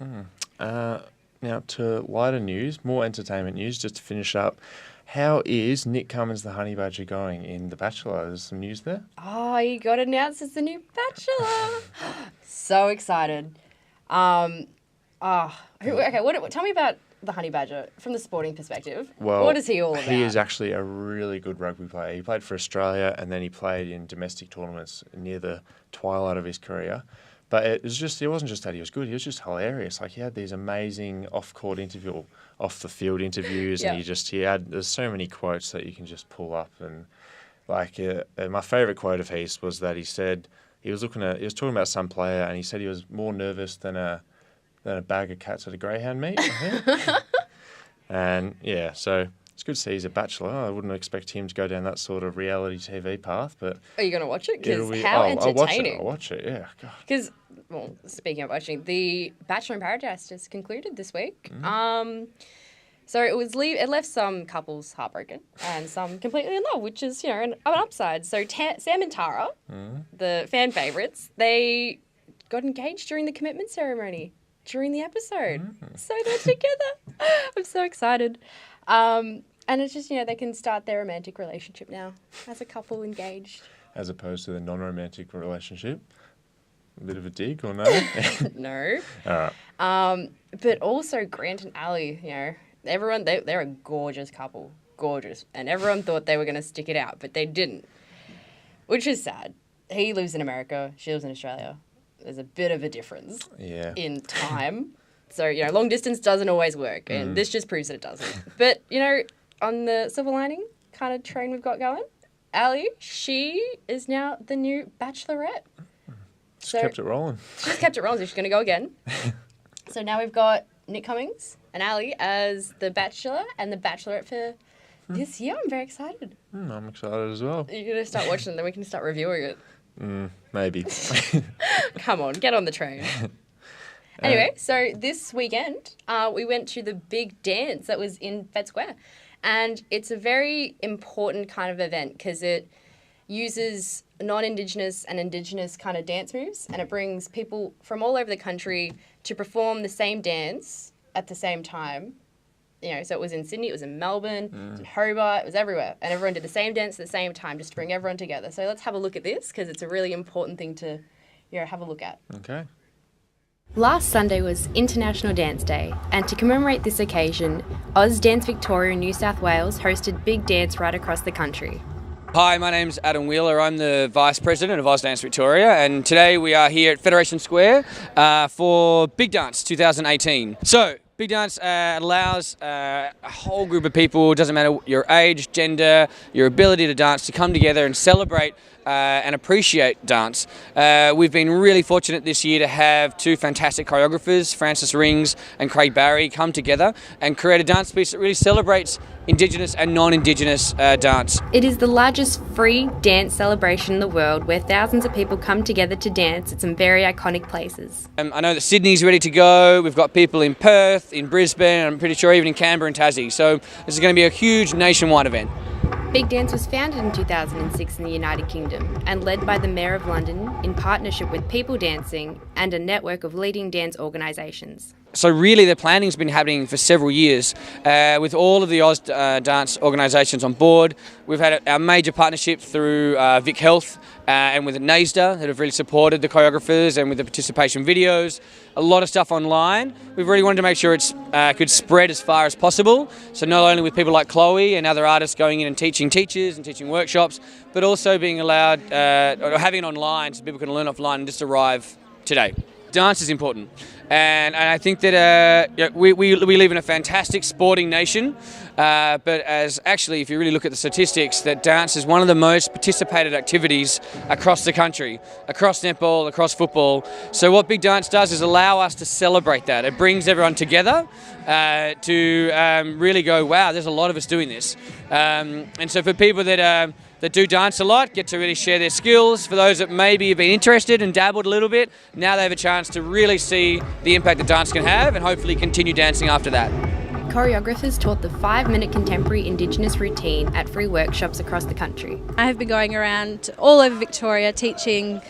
it. Now to lighter news, more entertainment news, just to finish up. How is Nick Cummins the Honey Badger going in The Bachelor? There's some news there. Oh, he got announced as the new Bachelor. So excited. Okay, tell me about the Honey Badger from the sporting perspective. Well, what is he all about? He is actually a really good rugby player. He played for Australia and then he played in domestic tournaments near the twilight of his career. But it wasn't just that he was good, he was just hilarious. Like, he had these amazing off-the-field interviews, Yeah. and there's so many quotes that you can just pull up. And my favourite quote of his was that he said, he was talking about some player, and he said he was more nervous than a bag of cats at a greyhound meet, I think. And yeah, so it's good to see he's a bachelor. I wouldn't expect him to go down that sort of reality TV path, but... Are you going to watch it? Because how entertaining. I'll watch it, yeah. Because, well, speaking of watching, the Bachelor in Paradise just concluded this week. So it left some couples heartbroken and some completely in love, which is, an upside. So Sam and Tara, the fan favourites, they got engaged during the commitment ceremony during the episode. So they're together. I'm so excited. And it's just, they can start their romantic relationship now as a couple engaged. As opposed to the non-romantic relationship. A bit of a dig, or no? No. All right. But also Grant and Ali, everyone, they're a gorgeous couple. Gorgeous. And everyone thought they were going to stick it out, but they didn't. Which is sad. He lives in America. She lives in Australia. There's a bit of a difference in time. So, long distance doesn't always work. And this just proves that it doesn't. But, on the silver lining kind of train we've got going, Ali, she is now the new Bachelorette. Just kept it rolling. She's kept it rolling, so she's going to go again. So now we've got Nick Cummins and Ali as the Bachelor and the Bachelorette for this year. I'm very excited. I'm excited as well. You're going to start watching it, then we can start reviewing it. Maybe. Come on, get on the train. Anyway, so this weekend we went to the big dance that was in Fed Square. And it's a very important kind of event because it uses non-Indigenous and Indigenous kind of dance moves, and it brings people from all over the country to perform the same dance at the same time. You know, so it was in Sydney, it was in Melbourne, it was in Hobart, it was everywhere. And everyone did the same dance at the same time just to bring everyone together. So let's have a look at this because it's a really important thing to, you know, have a look at. Okay. Last Sunday was International Dance Day, and to commemorate this occasion, Oz Dance Victoria in New South Wales hosted big dance right across the country. Hi, my name's Adam Wheeler. I'm the Vice President of Oz Dance Victoria, and today we are here at Federation Square for Big Dance 2018. So, Big Dance allows a whole group of people, doesn't matter your age, gender, your ability to dance, to come together and celebrate and appreciate dance. We've been really fortunate this year to have two fantastic choreographers, Francis Rings and Craig Barry, come together and create a dance piece that really celebrates Indigenous and non-Indigenous dance. It is the largest free dance celebration in the world where thousands of people come together to dance at some very iconic places. I know that Sydney's ready to go. We've got people in Perth, in Brisbane, and I'm pretty sure even in Canberra and Tassie. So this is going to be a huge nationwide event. Big Dance was founded in 2006 in the United Kingdom and led by the Mayor of London in partnership with People Dancing and a network of leading dance organisations. So really the planning's been happening for several years with all of the Oz dance organisations on board. We've had our major partnership through Vic Health and with NASDA that have really supported the choreographers and with the participation videos. A lot of stuff online. We've really wanted to make sure it could spread as far as possible. So not only with people like Chloe and other artists going in and teaching teachers and teaching workshops, but also being allowed, or having it online so people can learn offline and just arrive today. Dance is important, and I think that we live in a fantastic sporting nation, but as actually, if you really look at the statistics, that dance is one of the most participated activities across the country, across netball, across football. So what Big Dance does is allow us to celebrate that. It brings everyone together to really go, wow, there's a lot of us doing this. And so for people that do dance a lot, get to really share their skills. For those that maybe have been interested and dabbled a little bit, now they have a chance to really see the impact that dance can have and hopefully continue dancing after that. Choreographers taught the 5-minute contemporary Indigenous routine at free workshops across the country. I have been going around all over Victoria teaching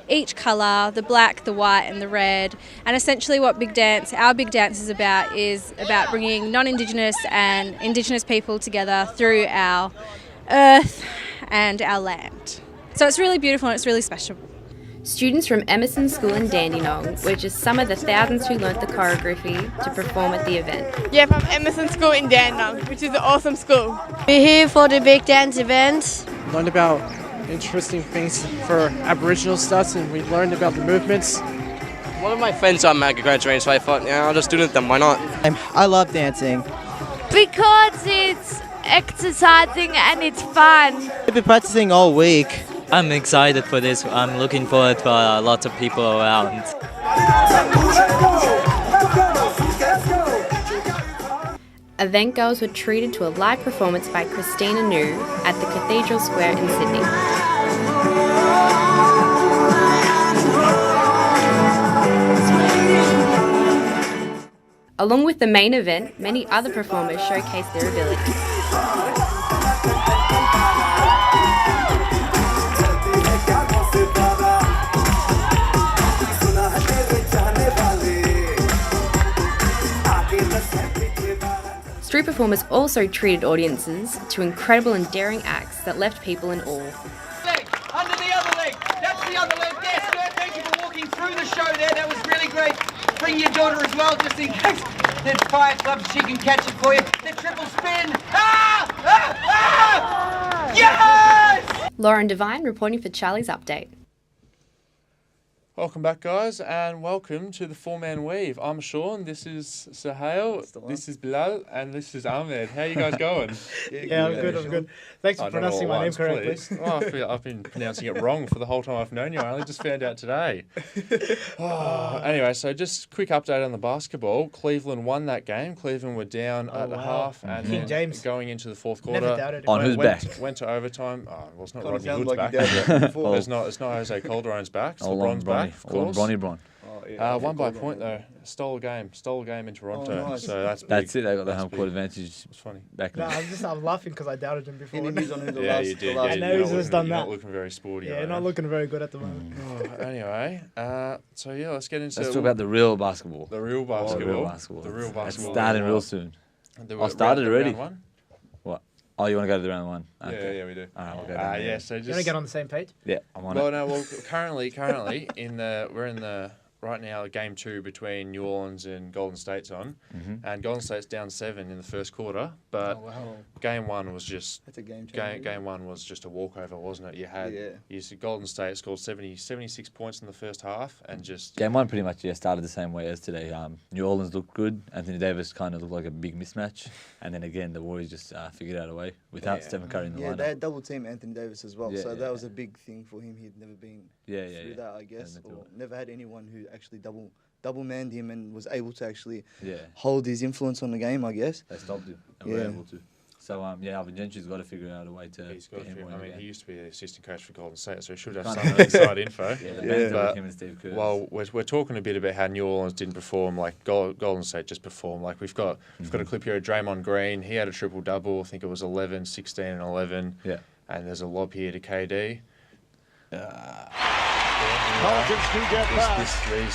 each colour, the black, the white and the red, and essentially what our Big Dance is about bringing non-Indigenous and Indigenous people together through our earth and our land. So it's really beautiful and it's really special. Students from Emerson School in Dandenong were just some of the thousands who learnt the choreography to perform at the event. Yeah, from Emerson School in Dandenong, which is an awesome school. We're here for the Big Dance event. Learned about interesting things for Aboriginal stuff, and we learned about the movements. One of my friends are MAGA graduating, so I thought, yeah, I'll just do it then, why not? I love dancing. Because it's exercising and it's fun. I've been practicing all week. I'm excited for this. I'm looking forward to lots of people around. Event goers were treated to a live performance by Christina New at the Cathedral Square in Sydney. Along with the main event, many other performers showcased their abilities. Street performers also treated audiences to incredible and daring acts that left people in awe. Under the other leg, that's the other leg there, sir. Thank you for walking through the show there, that was really great. Bring your daughter as well, just in case there's fire clubs, she can catch it for you. The triple spin, yes! Lauren Devine reporting for Charlie's Update. Welcome back, guys, and welcome to the Four-Man Weave. I'm Sean, this is Suhail, this is Bilal, and this is Ahmed. How are you guys going? Yeah, I'm good. Thanks for pronouncing my name correctly. Oh, I feel I've been pronouncing it wrong for the whole time I've known you. I only just found out today. Anyway, so just quick update on the basketball. Cleveland won that game. Cleveland were down at the half, and then James. going into the fourth Never quarter. doubted it. On whose back? Went to overtime. Oh, well, it's not Kinda Rodney sounds Hood's like back. he did that before. It's not Jose Calderon's back. It's LeBron's back. Of course. Bronny Bron. Won by a point though. Stole a game in Toronto. Oh, nice. So that's big. That's it. They got the home big. court advantage. It's funny. Back No, then. I'm laughing because I doubted him before. Any news on who the Yeah, last? you the did. last Yeah, I know you're he's not just done you're that. not looking very sporty. Yeah, not looking very good at the moment. Anyway, so yeah, let's get into. Let's talk about the real basketball. The real basketball. The real basketball. The real basketball. It's starting real soon. I started already. Round one? What? Oh, you want to go to the round one? Okay. Yeah, we do. All right, we'll go down there. Yeah, so You want to just. get on the same page? Yeah, I'm on Well, it. no, currently, we're in the right now game 2 between New Orleans and Golden State's on, and Golden State's down 7 in the first quarter, but game 1 was just That's a game changer. game 1 was just a walkover, wasn't it? You see Golden State scored 76 points in the first half, and just Game 1 pretty much started the same way as today. New Orleans looked good. Anthony Davis kind of looked like a big mismatch, and then again the Warriors just figured out a way without Stephen Curry in the lineup. They had double team Anthony Davis as well, Yeah, so yeah, that was a big thing for him. He'd never been through that, I guess, or never had anyone who actually double manned him and was able to actually hold his influence on the game, I guess. They stopped him and were able to. So Alvin Gentry's got to figure out a way to. He's got get him I mean, game. he used to be the assistant coach for Golden State, so he should have Kind some of. inside info. Him and Steve Kerr. Well, we're talking a bit about how New Orleans didn't perform. Like Golden State just performed. Like we've got a clip here of Draymond Green. He had a triple double. I think it was 11, 16, and 11. Yeah. And there's a lob here to KD.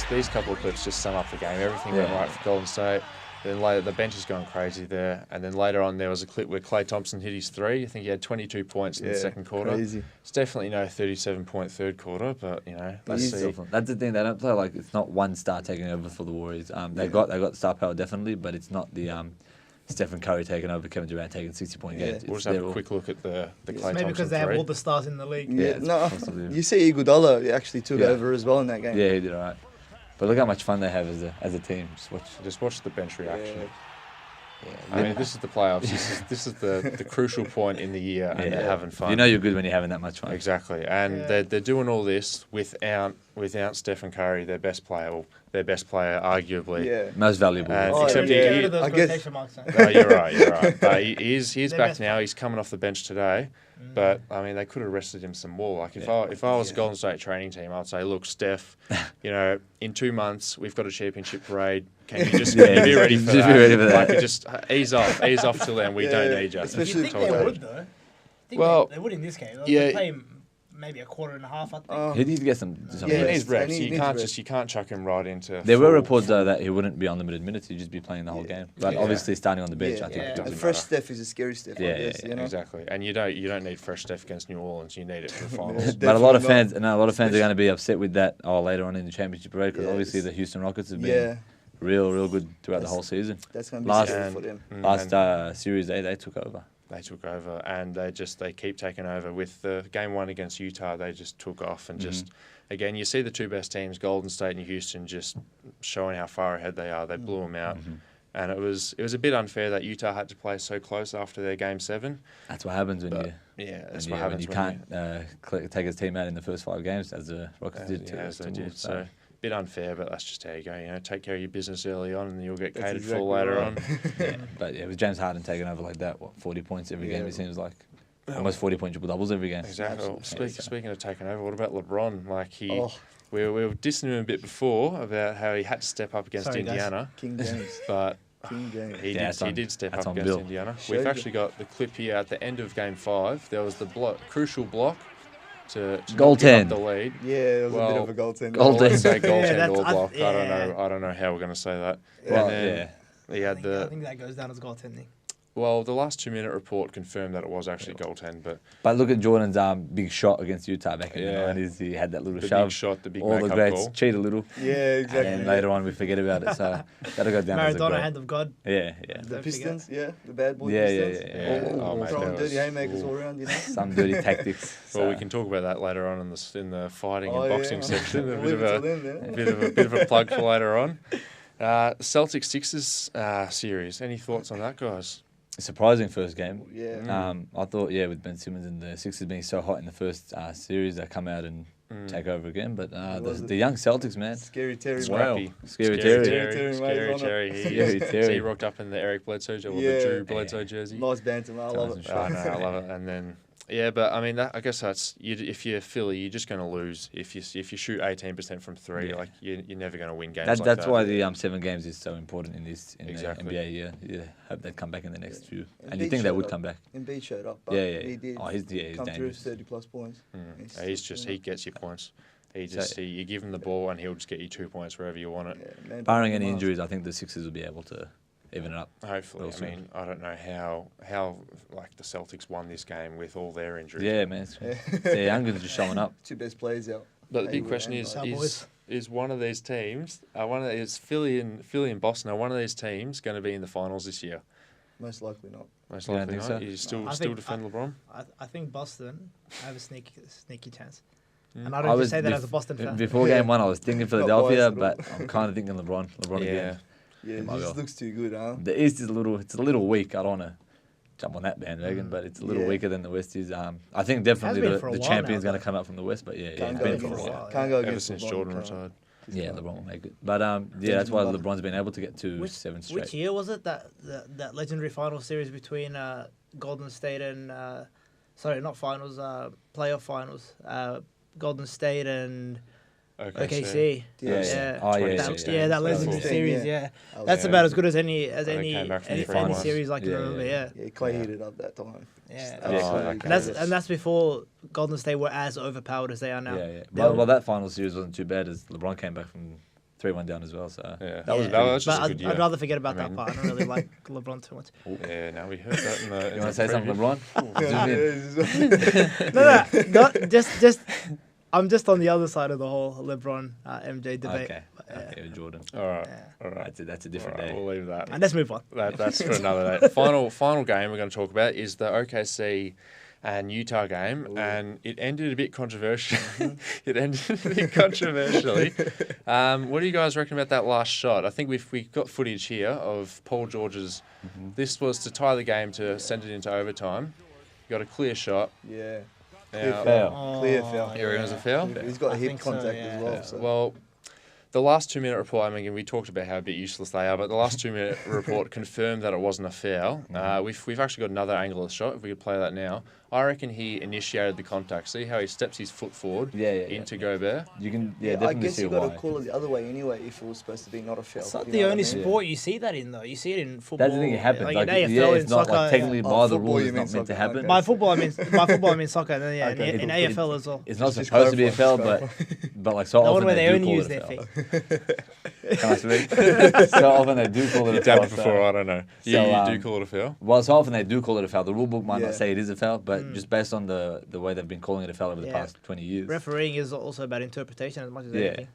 These couple of clips just sum up the game. Everything went right for Golden State. Then later, the bench is going crazy there. And then later on, there was a clip where Klay Thompson hit his 3. I think he had 22 points in the second quarter. Crazy. It's definitely no 37-point third quarter, but, let's see. That's the thing. They don't play like it's not one star taking over for the Warriors. They got star power definitely, but it's not the Stephen Curry taking over, Kevin Durant taking 60-point games. We'll just have a quick look at the Klay Thompson Maybe because they have 3. all the stars in the league. You see Iguodala actually took over as well in that game. Yeah, he did all right. But look how much fun they have as a team. Just watch the bench reaction. I mean, this is the playoffs. This is the crucial point in the year, and they're having fun. You know you're good when you're having that much fun. Exactly, and they're doing all this without Stephen Curry, their best player, arguably. Most valuable. Except I guess. You're right. But he's back now. He's coming off the bench today. But I mean, they could have rested him some more. Like if I was a Golden State training team, I'd say, look, Steph, in 2 months we've got a championship parade. Can you just be ready for that? Be ready for that. Like, just ease off till then. We don't need you. You think they would though? They would in this game. They play him maybe a quarter and a half, I think. He needs to get some He needs reps. You can't chuck him right into. There were reports though that he wouldn't be unlimited minutes. He'd just be playing the whole game. But obviously starting on the bench, I think. A doesn't fresh matter. Steph is a scary Steph. I guess, exactly. And you don't need fresh Steph against New Orleans. You need it for the finals. But a lot of fans are going to be upset with that later on in the championship parade because obviously the Houston Rockets have been real good throughout the whole season. That's going to be scary for them. Last series they took over. They took over, and they keep taking over. With the game 1 against Utah, they just took off, and again, you see the two best teams, Golden State and Houston, just showing how far ahead they are. They blew them out, and it was a bit unfair that Utah had to play so close after their game 7. That's what happens when what happens when you can't take his team out in the first 5 games, as the Rockets did. As they did. So bit unfair, but that's just how you go. Take care of your business early on, and you'll get catered for later on. But with James Harden taking over like that, 40 points every game, it seems like almost 40-point triple doubles every game. Exactly. Well, speaking of taking over, what about LeBron? Like we were dissing him a bit before about how he had to step up against Indiana. King James. But King James. He did step up against Indiana. We've actually got the clip here at the end of game 5. There was the crucial block to goaltend the lead. Yeah, it was a bit of a goaltend. Let's say goaltend or block. I don't know how we're going to say that. Well, and then he had I think that goes down as goaltending. Well, the last 2-minute report confirmed that it was actually goaltend, but look at Jordan's big shot against Utah back in the 90s. He had that little shove. Big shot, the big all the greats call. Cheat a little. Yeah, exactly. And then later on we forget about it. So that'll go down as a goal. Maradona, hand of God. Yeah. The Pistons, the bad boy Pistons. All throwing dirty haymakers all around, Some dirty tactics. Well, we can talk about that later on in the fighting and boxing section. A bit of a plug for later on. Celtics Sixers series. Any thoughts on that, guys? Surprising first game. Yeah. I thought, with Ben Simmons and the Sixers being so hot in the first series, they come out and take over again. But the young Celtics, man. Scary Terry. Scary Terry. He rocked up in the Eric Bledsoe or the Drew Bledsoe jersey. Nice banter, man. I love it. I love it. And then Yeah, but I mean, I guess that's if you're Philly, you're just going to lose. If you shoot 18% from three, like you're never going to win games. That's why the 7 games is so important in the NBA. Yeah. You hope they come back in the next few, and you think they would come back. Embiid showed up. But He did. He's come dangerous. through 30+ points. He gets you points. You give him the ball and he'll just get you 2 points wherever you want it. Barring any injuries, I think the Sixers will be able to even it up. Hopefully. I mean, I don't know how like the Celtics won this game with all their injuries. Yeah, man. They're younger than just showing up. 2 best players out. But the big question is one of these teams, is Philly and Boston, are one of these teams going to be in the finals this year? Most likely not. Most likely not. You still defend LeBron? I think Boston have a sneaky chance. Mm. And I don't just say that as a Boston fan. Before game 1, I was thinking Philadelphia, but I'm kind of thinking LeBron again. Yeah, it just looks too good, huh? The East is a little weak. I don't want to jump on that bandwagon, but it's a little weaker than the West is. I think definitely the champion's going to come out from the West, but it's been for a while. Can't go ever since Jordan retired. Yeah, LeBron will make it. But that's why LeBron's been able to get to 7 straight. Which year was it that legendary final series between Golden State and not finals, playoff finals, Golden State and OKC. That legendary series. That's about as good as any series I can remember. Yeah, Clay heated up that time. And that's before Golden State were as overpowered as they are now. Well, that final series wasn't too bad as LeBron came back from 3-1 down as well. So that was just a good year. I'd rather forget about that part. I don't really like LeBron too much. Yeah, now we heard that in the. You want to say something, LeBron? No, just. I'm just on the other side of the whole LeBron MJ debate. Okay, Jordan. All right. That's a different day. We'll leave that. And let's move on. That's for another day. Final game we're going to talk about is the OKC and Utah game, and it ended a bit controversially. What do you guys reckon about that last shot? I think we've got footage here of Paul George's. This was to tie the game to send it into overtime. Got a clear shot. Yeah. Clear foul. Clear foul. You reckon it was a foul? He's got hip contact as well. So. Well, the last 2-minute report, I mean, we talked about how a bit useless they are, but the last 2-minute report confirmed that it wasn't a foul. We've actually got another angle of the shot, if we could play that now. I reckon he initiated the contact. See how he steps his foot forward into Gobert? You can, I definitely guess see you why. got to call it the other way anyway if it was supposed to be not a foul. It's not the only sport you see that in, though. You see it in football. That's the thing that happens. Like in AFL, it's in not soccer. like technically by the rules, it's not meant to happen. By football, I mean soccer, and then in AFL as well. It's not supposed to be a foul, but like so often they do call it a foul. Can I speak? So often they do call it a foul. Before, I don't know. You do call it a foul? Well, so often they do call it a foul. The rule book might not say it is a foul, but just based on the way they've been calling it a foul over the past 20 years. Refereeing is also about interpretation as much as anything.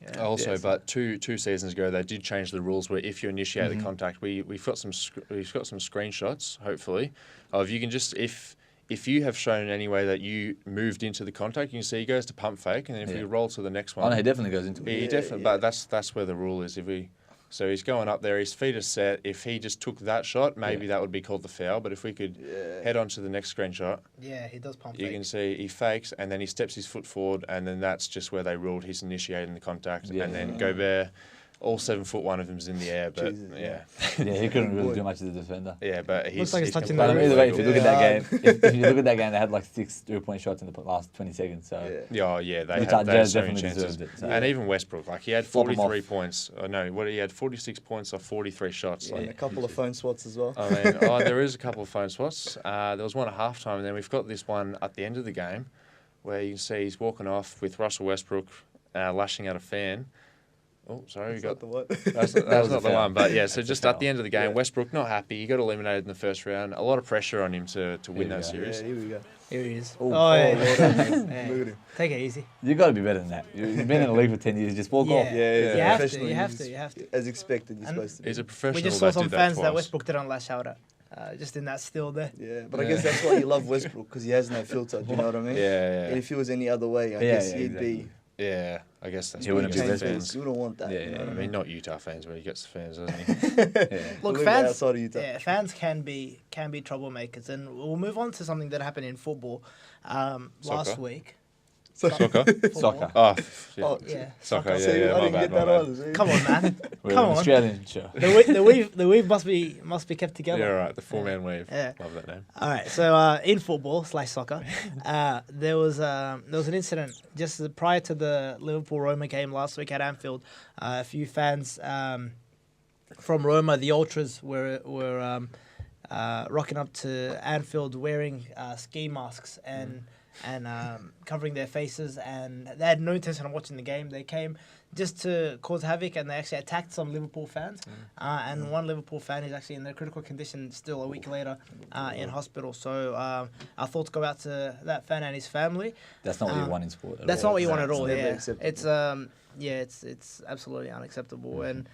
But two seasons ago they did change the rules where if you initiate the contact, we've got some screenshots hopefully of you can just if you have shown in any way that you moved into the contact, you can see he goes to pump fake, and then if you roll to the next one, he definitely goes into it. He definitely, but that's where the rule is. So he's going up there, his feet are set. If he just took that shot, maybe that would be called the foul. But if we could head on to the next screenshot. Yeah, he does pump You can see he fakes, and then he steps his foot forward, and then that's just where they ruled he's initiating the contact. And then Gobert, all 7 foot, one of them's in the air. But he couldn't really do much as a defender. Yeah, but he's touching the either way, if you look at that game, if you look at that game, they had like 6 3-point shots in the last 20 seconds. So they had so many chances. And even Westbrook, like he had 43 points. He had 46 points off 43 shots. And a couple of phone swats as well. I mean, there is a couple of phone swats. There was one at halftime, and then we've got this one at the end of the game, where you can see he's walking off with Russell Westbrook lashing out a fan. Oh, sorry, we got the what? That's not the one, but so just at the end of the game, Westbrook not happy. He got eliminated in the first round. A lot of pressure on him to win that series. Yeah, here we go. Here he is. Look at him. Take it easy. You got to be better than that. You've been in the league for 10 years. Just walk off. You have to. As expected, you're supposed to be. He's a professional. We just saw some fans that Westbrook didn't lash out at. Just in that still there. Yeah, but I guess that's why you love Westbrook, because he has no filter. Do you know what I mean? Yeah. And if he was any other way, I guess he'd be. Yeah, I guess that's he wouldn't be fans. We don't want that. Yeah, you know what I mean, not Utah fans, but he gets the fans, doesn't he? Look, fans outside of Utah. Yeah, fans can be troublemakers, and we'll move on to something that happened in football last week. Soccer? Football. Oh, shit. Oh, yeah. Soccer, yeah, See, yeah, I my didn't bad, get my that bad. either. Come on, man. We're Come an on. Australian show. The weave must be kept together. Yeah, right. The 4-man wave. Yeah. Love that name. All right. So in football / soccer, there was an incident just prior to the Liverpool-Roma game last week at Anfield. A few fans from Roma, the ultras, were rocking up to Anfield wearing ski masks and covering their faces, and they had no intention of watching the game. They came just to cause havoc, and they actually attacked some Liverpool fans. And one Liverpool fan is actually in a critical condition still a week later in hospital. So our thoughts go out to that fan and his family. That's not what you want in sport. That's not what you want at all. It's Yeah, it's absolutely unacceptable, and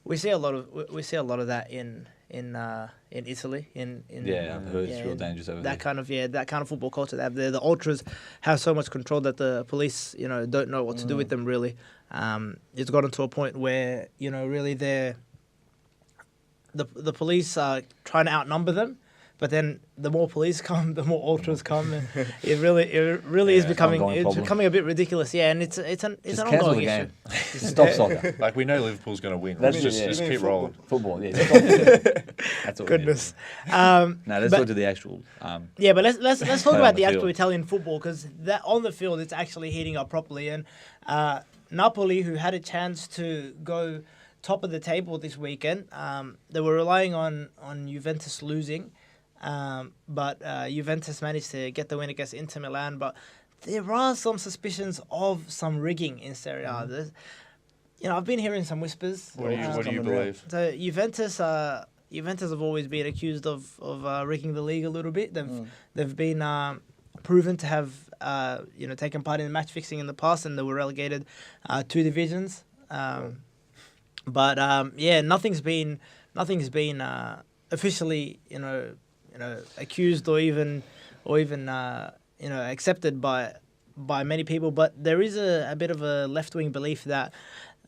we see a lot of that in Italy. I've heard it's real dangerous over there. That kind of football culture they have there. The ultras have so much control that the police, don't know what to do with them really. It's gotten to a point where really the police are trying to outnumber them. But then the more police come, the more ultras come, and it really is becoming a bit ridiculous. Yeah, and it's an ongoing issue. Just stop soccer. Like, we know Liverpool's going to win. That's Just keep rolling. Football, yeah. That's all. Goodness. Let's go to the actual. But let's talk about the actual Italian football, because that on the field it's actually heating up properly, and Napoli, who had a chance to go top of the table this weekend, they were relying on Juventus losing. But Juventus managed to get the win against Inter Milan. But there are some suspicions of some rigging in Serie A. I've been hearing some whispers. What do you believe? So Juventus have always been accused of rigging the league a little bit. They've been proven to have taken part in match fixing in the past, and they were relegated 2 divisions. But nothing's been officially accused or even accepted by many people. But there is a bit of a left-wing belief that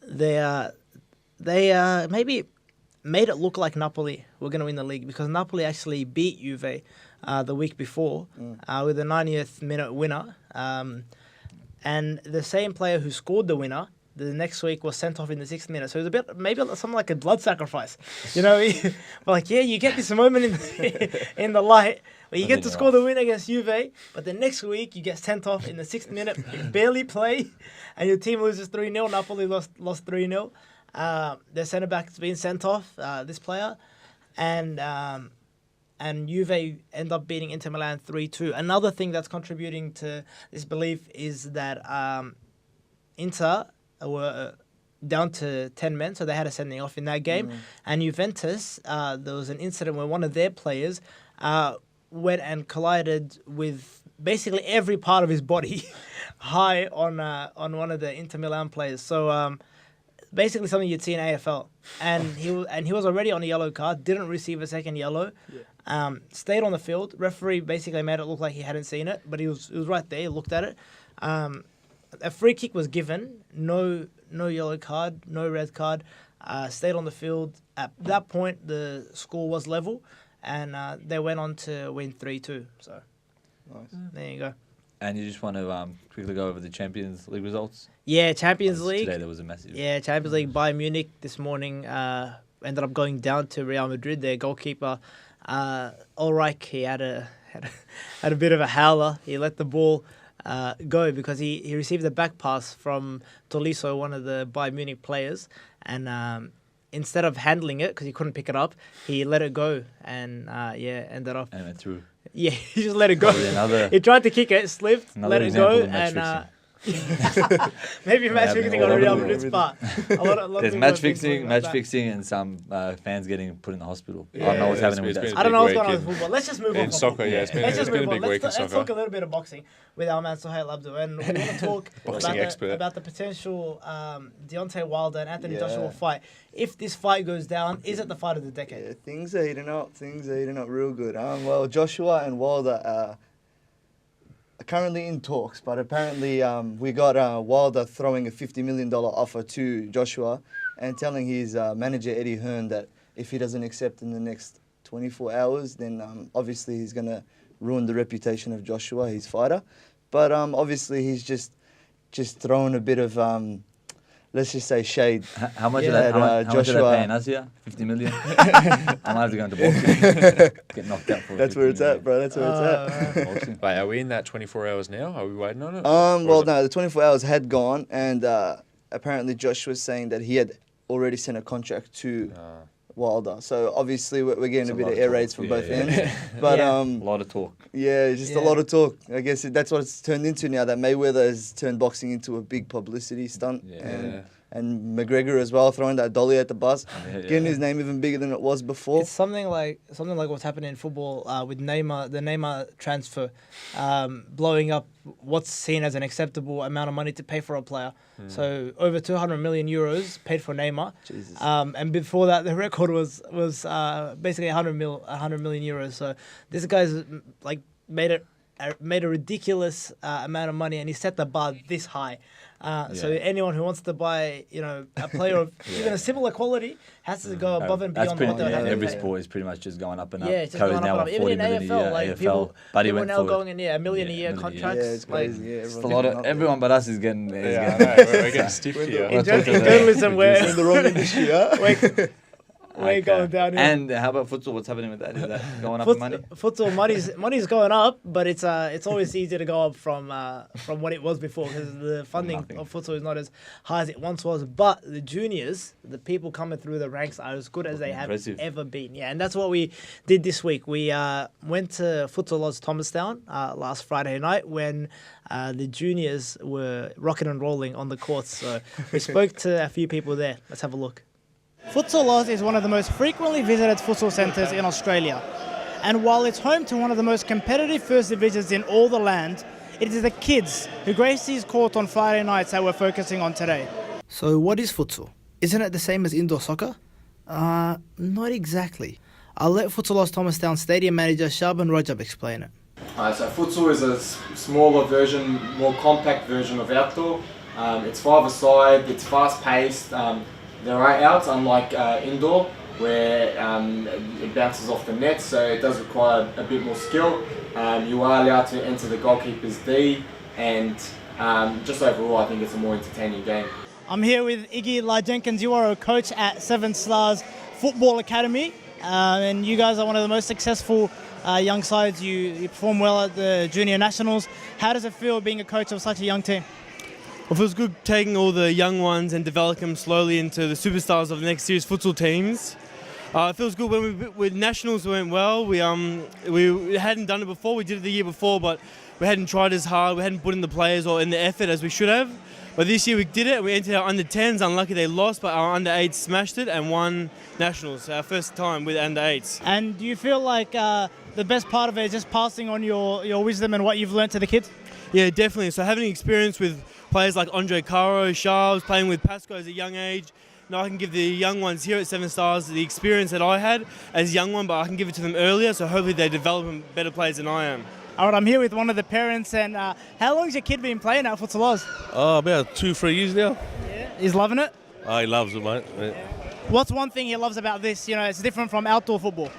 they maybe made it look like Napoli were going to win the league, because Napoli actually beat Juve the week before with a 90th minute winner, and the same player who scored the winner the next week was sent off in the 6th minute. So it was a bit, maybe something like a blood sacrifice. Like, you get this moment in the light where you get to score the win against Juve, but the next week you get sent off in the 6th minute, you barely play, and your team loses 3-0. Napoli lost 3-0. Their centre-back's been sent off, this player, and Juve end up beating Inter Milan 3-2. Another thing that's contributing to this belief is that Inter were down to 10 men, so they had a sending off in that game. And Juventus, there was an incident where one of their players went and collided with basically every part of his body high on one of the Inter Milan players. So basically something you'd see in AFL. And he was already on a yellow card, didn't receive a second yellow, stayed on the field. Referee basically made it look like he hadn't seen it, but he was right there, he looked at it. A free kick was given, no yellow card, no red card, stayed on the field. At that point, the score was level, and they went on to win 3-2. So, nice. There you go. And you just want to quickly go over the Champions League results? Yeah, Champions League. Today there was a massive... Yeah, Champions League. Bayern Munich this morning ended up going down to Real Madrid. Their goalkeeper, Ulreich, he had a bit of a howler. He let the ball go because he received a back pass from Tolisso, one of the Bayern Munich players, and instead of handling it because he couldn't pick it up, he let it go and ended up. And went through. Yeah, he just let it go. He tried to kick it, slipped, let it go, and maybe match fixing on Real Madrid's part. There's match fixing, and some fans getting put in the hospital. Yeah, I don't know what's happening with that. I don't know what's going on with football. Let's just move on. In soccer, yeah, it's been a big week in soccer. Let's talk a little bit of boxing with our man Sohail Abdul, and we want to talk about the potential Deontay Wilder and Anthony Joshua fight. If this fight goes down, is it the fight of the decade? Yeah, things are heating up. Real good. Well, Joshua and Wilder are currently in talks, but apparently we got Wilder throwing a $50 million offer to Joshua and telling his manager Eddie Hearn that if he doesn't accept in the next 24 hours, then obviously he's going to ruin the reputation of Joshua, his fighter. But obviously he's just just throwing a bit of, let's just say, shade. How much at, are they, how much are Joshua. they paying us here? 50 million? I might have to go into boxing. Get knocked out for That's where it's at, bro. That's where it's at. Boxing. Wait, are we in that 24 hours now? Are we waiting on it? Well, no, the 24 hours had gone, and apparently Josh was saying that he had already sent a contract to Wilder. So obviously we're getting a bit of air raids from both ends. But a lot of talk. Yeah, just a lot of talk. I guess that's what it's turned into now, that Mayweather has turned boxing into a big publicity stunt. And McGregor as well, throwing that dolly at the bus, getting his name even bigger than it was before. It's something like what's happening in football with Neymar, the Neymar transfer, blowing up what's seen as an acceptable amount of money to pay for a player. So over 200 million euros paid for Neymar. Jesus. And before that, the record was basically 100 million euros. So this guy's like made a ridiculous amount of money, and he set the bar this high. So anyone who wants to buy, a player of even a similar quality has to go above and beyond what they have. Every sport is pretty much just going up and up. Yeah, it's just going up and up. Even in AFL, like people went now going in $1 million a year contracts. Yeah, it's crazy. Yeah, it's a lot of everyone but us is getting. We're getting stiff here. In journalism, we're in the wrong industry. We're going down here. And how about futsal? What's happening with that? Is that going up in money? Futsal money's going up, but it's always easier to go up from what it was before, because the funding of futsal is not as high as it once was. But the juniors, the people coming through the ranks, are as good as they have ever been. Yeah, and that's what we did this week. We went to Futsal Oz Thomastown last Friday night when the juniors were rocking and rolling on the courts. So we spoke to a few people there. Let's have a look. Futsal Oz is one of the most frequently visited futsal centres in Australia. And while it's home to one of the most competitive first divisions in all the land, it is the kids who grace these courts on Friday nights that we're focusing on today. So what is futsal? Isn't it the same as indoor soccer? Not exactly. I'll let Futsal Oz Thomastown Stadium manager Shaban Rajab explain it. So futsal is a smaller version, more compact version of outdoor. It's 5-a-side, it's fast-paced. There are outs, unlike indoor, where it bounces off the net, so it does require a bit more skill. You are allowed to enter the goalkeeper's D, and just overall, I think it's a more entertaining game. I'm here with Iggy Jenkins. You are a coach at Seven Stars Football Academy, and you guys are one of the most successful young sides. You perform well at the Junior Nationals. How does it feel being a coach of such a young team? Well, it feels good taking all the young ones and developing them slowly into the superstars of the next year's futsal teams. It feels good when with Nationals went well. We hadn't done it before. We did it the year before, but we hadn't tried as hard. We hadn't put in the players or in the effort as we should have. But this year we did it. We entered our under-10s. Unlucky they lost, but our under-8s smashed it and won Nationals. Our first time with under-8s. And do you feel like the best part of it is just passing on your wisdom and what you've learnt to the kids? Yeah, definitely. So having experience with players like Andre Caro, Charles, playing with Pasco as a young age, I can give the young ones here at Seven Stars the experience that I had as a young one, but I can give it to them earlier, so hopefully they develop better players than I am. All right, I'm here with one of the parents, and how long has your kid been playing at Futsal Oz? About 2-3 years now. Yeah. He's loving it? He loves it, mate. Yeah. What's one thing he loves about this? It's different from outdoor football.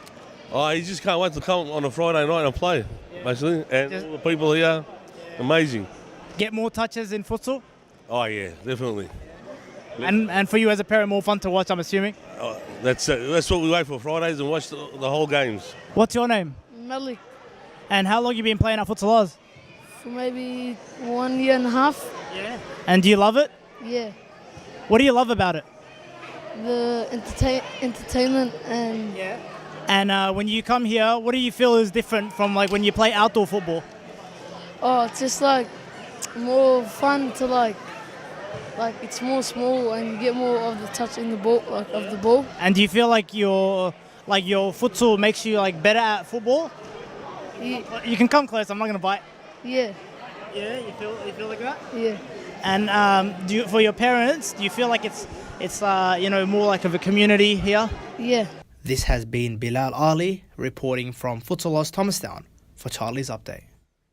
He just can't wait to come on a Friday night and play, basically. And all the people here, amazing. Get more touches in futsal? Oh, yeah, definitely. And for you as a parent, more fun to watch, I'm assuming? That's what we wait for Fridays and watch the whole games. What's your name? Melly. And how long have you been playing at Futsal Oz? For maybe 1.5 years. Yeah. And do you love it? Yeah. What do you love about it? The entertainment and... Yeah. And when you come here, what do you feel is different from like when you play outdoor football? Oh, it's just like more fun to like it's more small and you get more of the touch in the ball, of the ball. And do you feel like your futsal makes you like better at football? Yeah. You can come close. I'm not gonna bite. Yeah. Yeah, you feel like that? Yeah. And for your parents, do you feel like it's more like of a community here? Yeah. This has been Bilal Ali reporting from Futsal Oz Thomastown for Charlie's Update.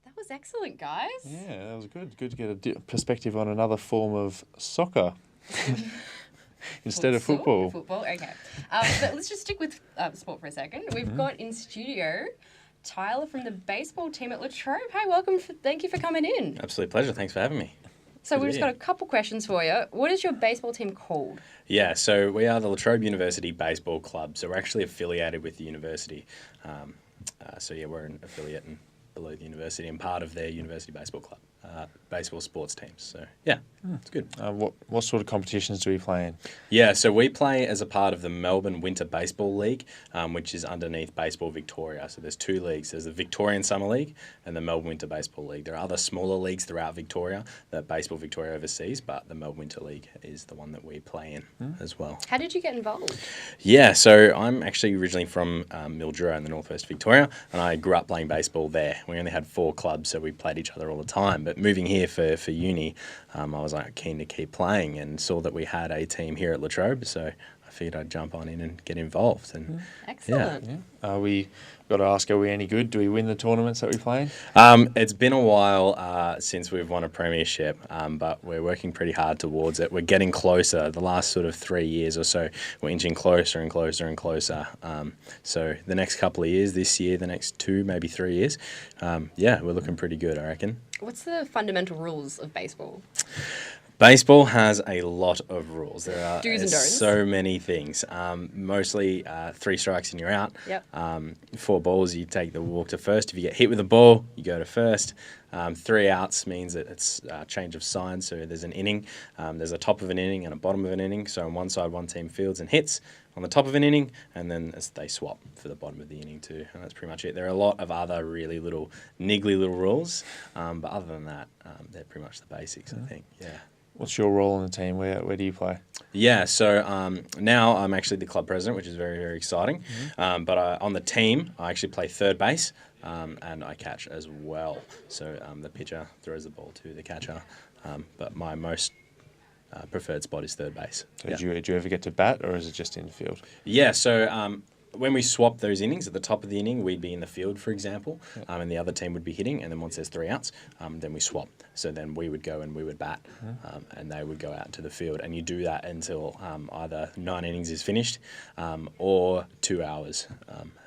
That was excellent, guys. Yeah, that was good. Good to get a perspective on another form of soccer instead of football. Football, okay. But let's just stick with sport for a second. We've got in studio Tyler from the baseball team at Latrobe. Hey, welcome. Thank you for coming in. Absolute pleasure. Thanks for having me. So we've just got a couple questions for you. What is your baseball team called? Yeah, so we are the Latrobe University Baseball Club. So we're actually affiliated with the university. We're an affiliate and below the university and part of their university baseball club, baseball sports teams. So yeah, it's good. What sort of competitions do we play in? Yeah, so we play as a part of the Melbourne Winter Baseball League, which is underneath Baseball Victoria. So there's two leagues. There's the Victorian Summer League and the Melbourne Winter Baseball League. There are other smaller leagues throughout Victoria that Baseball Victoria oversees, but the Melbourne Winter League is the one that we play in as well. How did you get involved? Yeah, so I'm actually originally from Mildura in the northwest Victoria, and I grew up playing baseball there. We only had 4 clubs, so we played each other all the time. But moving here for uni, I was keen to keep playing and saw that we had a team here at Latrobe, so I figured I'd jump on in and get involved. And excellent. Yeah. We got to ask, are we any good? Do we win the tournaments that we play in? It's been a while since we've won a premiership, but we're working pretty hard towards it. We're getting closer. The last sort of 3 years or so, we're inching closer and closer and closer. So the next couple of years, this year, the next 2, maybe 3 years, we're looking pretty good, I reckon. What's the fundamental rules of baseball? Baseball has a lot of rules. There are Do's and don'ts. so many things. Mostly 3 strikes and you're out. Yep. 4 balls, you take the walk to first. If you get hit with a ball, you go to first. 3 outs means that it's a change of signs. So there's an inning. There's a top of an inning and a bottom of an inning. So on one side, one team fields and hits on the top of an inning, and then they swap for the bottom of the inning too. And that's pretty much it. There are a lot of other really niggly little rules. But other than that, they're pretty much the basics, I think. Yeah. What's your role on the team? Where do you play? Yeah, so now I'm actually the club president, which is very, very exciting. But on the team, I actually play third base and I catch as well. So the pitcher throws the ball to the catcher. But my most preferred spot is third base. So do you ever get to bat, or is it just in the field? Yeah, so when we swap those innings, at the top of the inning, we'd be in the field, for example, and the other team would be hitting, and then once there's 3 outs, then we swap. So then we would go and we would bat, and they would go out into the field. And you do that until either 9 innings is finished or 2 hours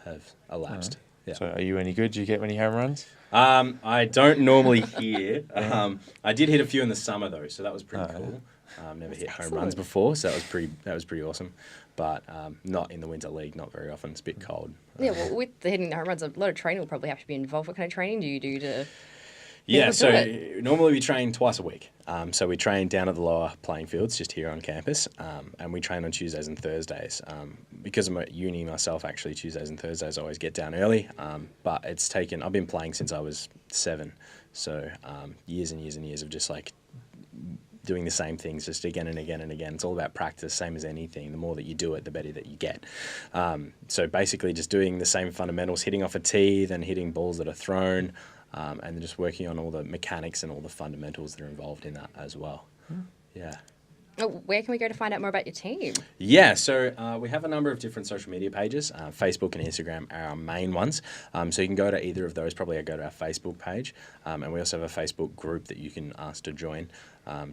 have elapsed. Yeah. So are you any good? Do you get many home runs? I don't normally hit. I did hit a few in the summer, though, so that was pretty cool. Never hit home runs before, so that was pretty awesome. But not in the winter league, not very often. It's a bit cold. Yeah, well, with the hitting the home runs, a lot of training will probably have to be involved. What kind of training do you do to... Yeah, so normally we train twice a week. So we train down at the lower playing fields, just here on campus, and we train on Tuesdays and Thursdays. Because I'm at uni myself, actually, Tuesdays and Thursdays I always get down early. But I've been playing since I was 7. So years and years and years of just doing the same things just again and again and again. It's all about practice, same as anything. The more that you do it, the better that you get. So basically just doing the same fundamentals, hitting off a tee, then hitting balls that are thrown, and then just working on all the mechanics and all the fundamentals that are involved in that as well. Yeah. Where can we go to find out more about your team? Yeah, so we have a number of different social media pages. Facebook and Instagram are our main ones. So you can go to either of those, probably go to our Facebook page. And we also have a Facebook group that you can ask to join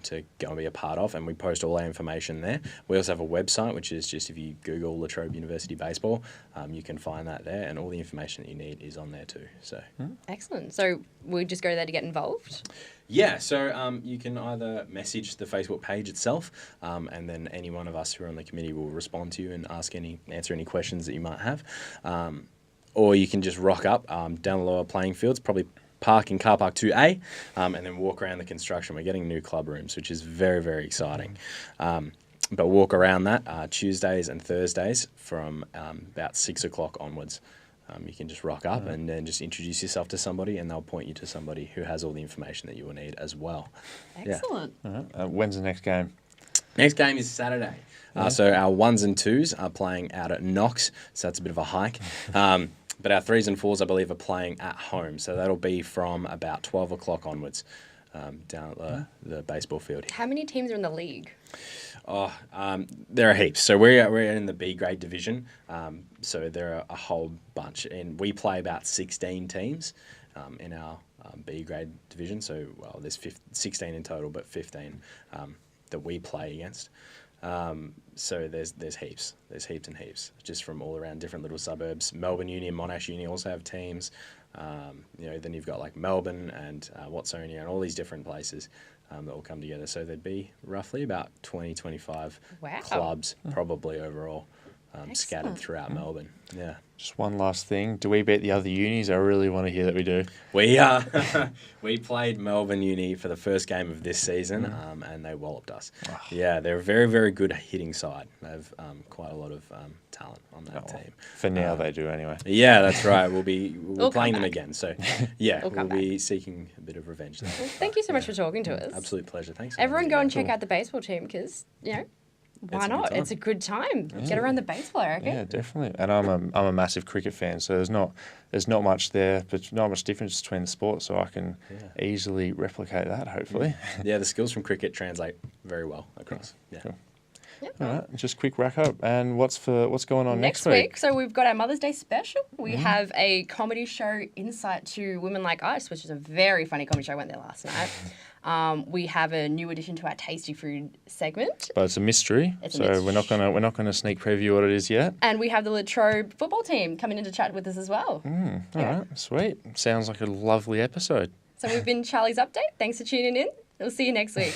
to go and be a part of. And we post all our information there. We also have a website, which is just if you Google Latrobe University Baseball, you can find that there. And all the information that you need is on there too. So Excellent. So we just go there to get involved? Yeah, so you can either message the Facebook page itself, and then any one of us who are on the committee will respond to you and answer any questions that you might have. Or you can just rock up down the lower playing fields, probably park in car park 2A, and then walk around the construction. We're getting new club rooms, which is very, very exciting. But walk around that Tuesdays and Thursdays from about 6 o'clock onwards. You can just rock up and then just introduce yourself to somebody, and they'll point you to somebody who has all the information that you will need as well. Excellent. Yeah. When's the next game? Next game is Saturday. So our 1s and 2s are playing out at Knox, so that's a bit of a hike. But our 3s and 4s, I believe, are playing at home. So that'll be from about 12 o'clock onwards down at the baseball field. How many teams are in the league? There are heaps. So we're in the B grade division. So there are a whole bunch, and we play about 16 teams in our B grade division. So there's 16 in total, but 15 that we play against. So there's heaps. There's heaps and heaps, just from all around different little suburbs. Melbourne Uni and Monash Uni also have teams. Then you've got like Melbourne and Watsonia and all these different places that will come together. So there'd be roughly about 20, 25 clubs probably overall scattered throughout Melbourne. Yeah. Just one last thing. Do we beat the other unis? I really want to hear that we do. We played Melbourne Uni for the first game of this season, and they walloped us. Yeah, they're a very, very good hitting side. They have quite a lot of talent on that team. For now, they do anyway. Yeah, that's right. We'll be playing them again. So, yeah, We'll we'll come be seeking a bit of revenge there. Well, thank you so much for talking to us. Absolute pleasure. Thanks. Everyone go and check out the baseball team because, why not? It's a good time. Get around the baseball, I reckon. Yeah, definitely. And I'm a massive cricket fan, so there's not much there, but not much difference between the sports, so I can easily replicate that, hopefully. Yeah, the skills from cricket translate very well across. Yeah. Cool. All right, just quick wrap up. And what's going on next week? So we've got our Mother's Day special. We have a comedy show, Insight to Women Like Us, which is a very funny comedy show. I went there last night. We have a new addition to our tasty food segment. But it's a mystery, we're not gonna sneak preview what it is yet. And we have the Latrobe football team coming in to chat with us as well. All right, sweet. Sounds like a lovely episode. So we've been Charlie's Update. Thanks for tuning in. We'll see you next week.